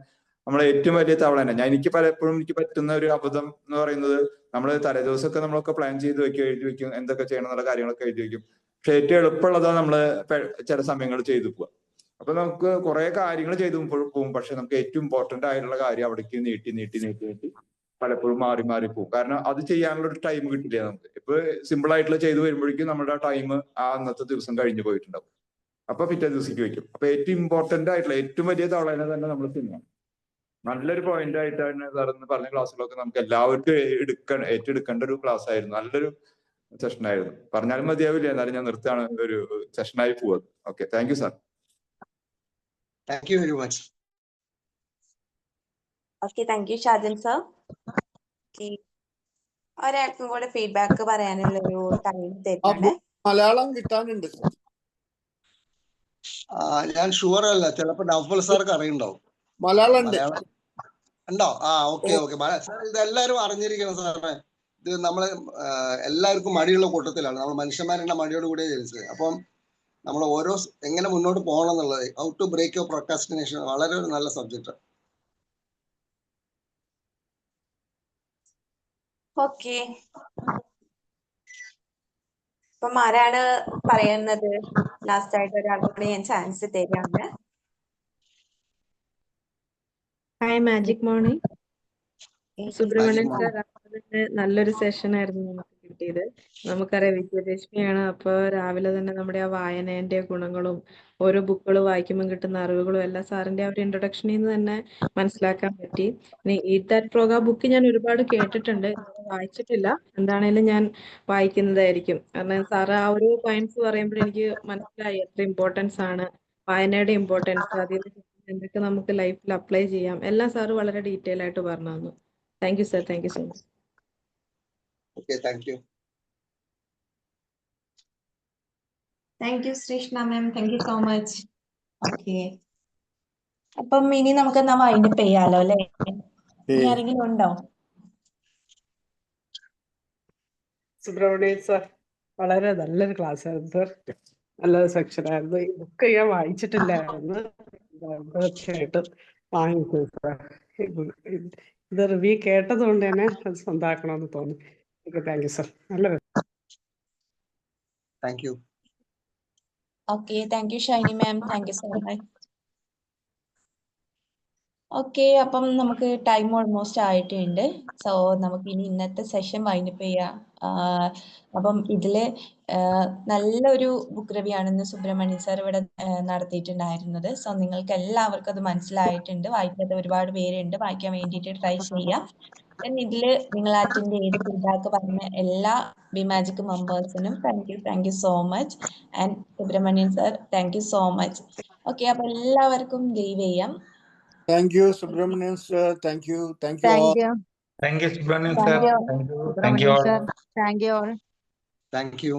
നമ്മളെ ഏറ്റവും വലിയ തവള തന്നെ എനിക്ക് പലപ്പോഴും എനിക്ക് പറ്റുന്ന ഒരു അബദ്ധം എന്ന് പറയുന്നത്, നമ്മൾ തലേദിവസമൊക്കെ നമ്മളൊക്കെ പ്ലാൻ ചെയ്ത് വെക്കും, എഴുതി വെക്കും, എന്തൊക്കെ ചെയ്യണം എന്നുള്ള കാര്യങ്ങളൊക്കെ എഴുതി വെക്കും. പക്ഷെ ഏറ്റവും എളുപ്പമുള്ളതാണ് നമ്മള് ചില സമയങ്ങൾ ചെയ്തു പോവുക. അപ്പൊ നമുക്ക് കുറെ കാര്യങ്ങൾ ചെയ്തു പോകും, പക്ഷെ നമുക്ക് ഏറ്റവും ഇമ്പോർട്ടന്റ് ആയിട്ടുള്ള കാര്യം അവിടേക്ക് നീട്ടി പലപ്പോഴും മാറി പോകും. കാരണം അത് ചെയ്യാനുള്ള ഒരു ടൈം കിട്ടില്ല നമുക്ക്. ഇപ്പൊ സിമ്പിൾ ആയിട്ടുള്ള ചെയ്തു വരുമ്പോഴേക്കും നമ്മുടെ ടൈം ആ അന്നത്തെ ദിവസം കഴിഞ്ഞു പോയിട്ടുണ്ടാവും. അപ്പൊ പിറ്റേ ദിവസത്തേക്ക് വെക്കും. അപ്പൊ ഏറ്റവും ഇമ്പോർട്ടന്റ് ആയിട്ടുള്ള ഏറ്റവും വലിയ തവളേനെ തന്നെ നമ്മൾ തിന്നണം. നല്ലൊരു പോയിന്റ് ആയിട്ടാണ് സാർ എന്ന് പറഞ്ഞ ക്ലാസ്സുകളൊക്കെ നമുക്ക് എല്ലാവർക്കും ഏറ്റെടുക്കേണ്ട ഒരു ക്ലാസ് ആയിരുന്നു. നല്ലൊരു സെഷൻ ആയിരുന്നു. പറഞ്ഞാലും മതിയാവില്ല, എന്നാലും ഞാൻ നിർത്താണ്, ഒരു സെഷനായി പോവുക. Okay, thank you sir. Thank you very much. Okay, thank U Shajan sir. ഒരാൾക്കും കൂടെ ഫീഡ്ബാക്ക് പറയാനുള്ള ഒരു ടൈം തരുന്നുണ്ട്. മലയാളം കിട്ടാനുണ്ട്. ഞാൻ ഷുവർ അല്ല, ചിലപ്പോ നൗഫൽ സാർക്ക് അറിയുണ്ടാവും. മലയാളം ഉണ്ട്. ഉണ്ടോ? ഓക്കെ. സാർ ഇതെല്ലാരും അറിഞ്ഞിരിക്കണം സാറേ. ഇത് നമ്മള് എല്ലാവർക്കും മടിയുള്ള കൂട്ടത്തിലാണ്. നമ്മൾ മനുഷ്യന്മാരുടെ മടിയോട് കൂടിയേ ജനിച്ചത്. അപ്പം നമ്മൾ എങ്ങനെ മുന്നോട്ട് പോകണം എന്നുള്ളത്, how to break your procrastination, വളരെ ഒരു നല്ല സബ്ജക്റ്റ്. ഓക്കെ, ഇപ്പം ആരാണ് പറയുന്നത്? ലാസ്റ്റ് ആയിട്ട് ഒരാൾക്കൂടെ ഞാൻ ചാൻസ് തരാണ്. Hi, magic morning. Subramanian sir, നല്ലൊരു സെഷൻ ആയിരുന്നു നമുക്ക് കിട്ടിയത്. നമുക്കറിയാം വിജയദശമിയാണ്, അപ്പോൾ രാവിലെ തന്നെ നമ്മുടെ ആ വായനേന്റെ ഗുണങ്ങളും ഓരോ ബുക്കുകൾ വായിക്കുമ്പോൾ കിട്ടുന്ന അറിവുകളും എല്ലാം സാറിന്റെ ആ ഒരു ഇൻട്രൊഡക്ഷനിൽ നിന്ന് തന്നെ മനസ്സിലാക്കാൻ പറ്റി. ഇനി ഈറ്റ് ദാറ്റ് ഫ്രോഗ് ആ ബുക്ക് ഞാൻ ഒരുപാട് കേട്ടിട്ടുണ്ട്, വായിച്ചിട്ടില്ല. എന്താണേലും ഞാൻ വായിക്കുന്നതായിരിക്കും. കാരണം സാറ് ആ ഒരു പോയിന്റ്സ് പറയുമ്പോൾ എനിക്ക് മനസ്സിലായി എത്ര ഇമ്പോർട്ടൻസ് ആണ് വായനയുടെ ഇമ്പോർട്ടൻസ്, അതിൽ എന്തൊക്കെ നമുക്ക് ലൈഫിൽ അപ്ലൈ ചെയ്യാം, എല്ലാം സാറ് വളരെ ഡീറ്റെയിൽ ആയിട്ട് പറഞ്ഞു തന്നു. Thank you sir, thank you so much. Okay, thank you. Thank you Sreeshna ma'am, thank you so much. Okay, അപ്പം ഇനി നമുക്ക് എന്നാ വൈൻഡപ്പ് ചെയ്യാലോ അല്ലെ? ഇനി ആരെങ്കിലും ഉണ്ടോ? സുബ്രഹ്മണ്യൻ സാർ, വളരെ നല്ലൊരു ക്ലാസ് ആയിരുന്നു സാർ. നല്ലൊരു സെക്ഷൻ ആയിരുന്നു. ഈ ബുക്ക് ഞാൻ വായിച്ചിട്ടില്ലായിരുന്നു, തീർച്ചയായിട്ടും വാങ്ങിക്കും സാർ. ഇത് റിവ്യൂ കേട്ടത് കൊണ്ട് തന്നെ അത് സ്വന്തമാക്കണമെന്ന് തോന്നി. Okay, thank you sir. നല്ലൊരു thank you. Okay, thank you Shiny ma'am, thank you so much. Okay, അപ്പം നമുക്ക് ടൈം ഓൾമോസ്റ്റ് ആയിട്ടുണ്ട്. സോ നമുക്ക് ഇനി ഇന്നത്തെ സെഷൻ വൈൻഡപ്പ് ചെയ്യാം. അപ്പം ഇതില് നല്ലൊരു ബുക്ക് റിവ്യൂ ആണെന്ന് സുബ്രഹ്മണ്യൻ സാർ ഇവിടെ നടത്തിയിട്ടുണ്ടായിരുന്നത്. സോ നിങ്ങൾക്ക് എല്ലാവർക്കും അത് മനസ്സിലായിട്ടുണ്ട്. വായിക്കാത്ത ഒരുപാട് പേരുണ്ട്, വായിക്കാൻ വേണ്ടിയിട്ട് ട്രൈ ചെയ്യാം. ഇതില് നിങ്ങൾ അറ്റൻഡ് ചെയ്ത് ഫീഡ്ബാക്ക് പറഞ്ഞ എല്ലാ ബിമാജിക് മെമ്പേഴ്സിനും thank you so much. And Subramanian sir, thank you so much. Okay, അപ്പൊ എല്ലാവർക്കും ലീവ് ചെയ്യാം. Thank you, Subramanian sir. Thank you all. Thank you, Subramanian sir. Thank you. Thank you all. Thank you all. Thank you.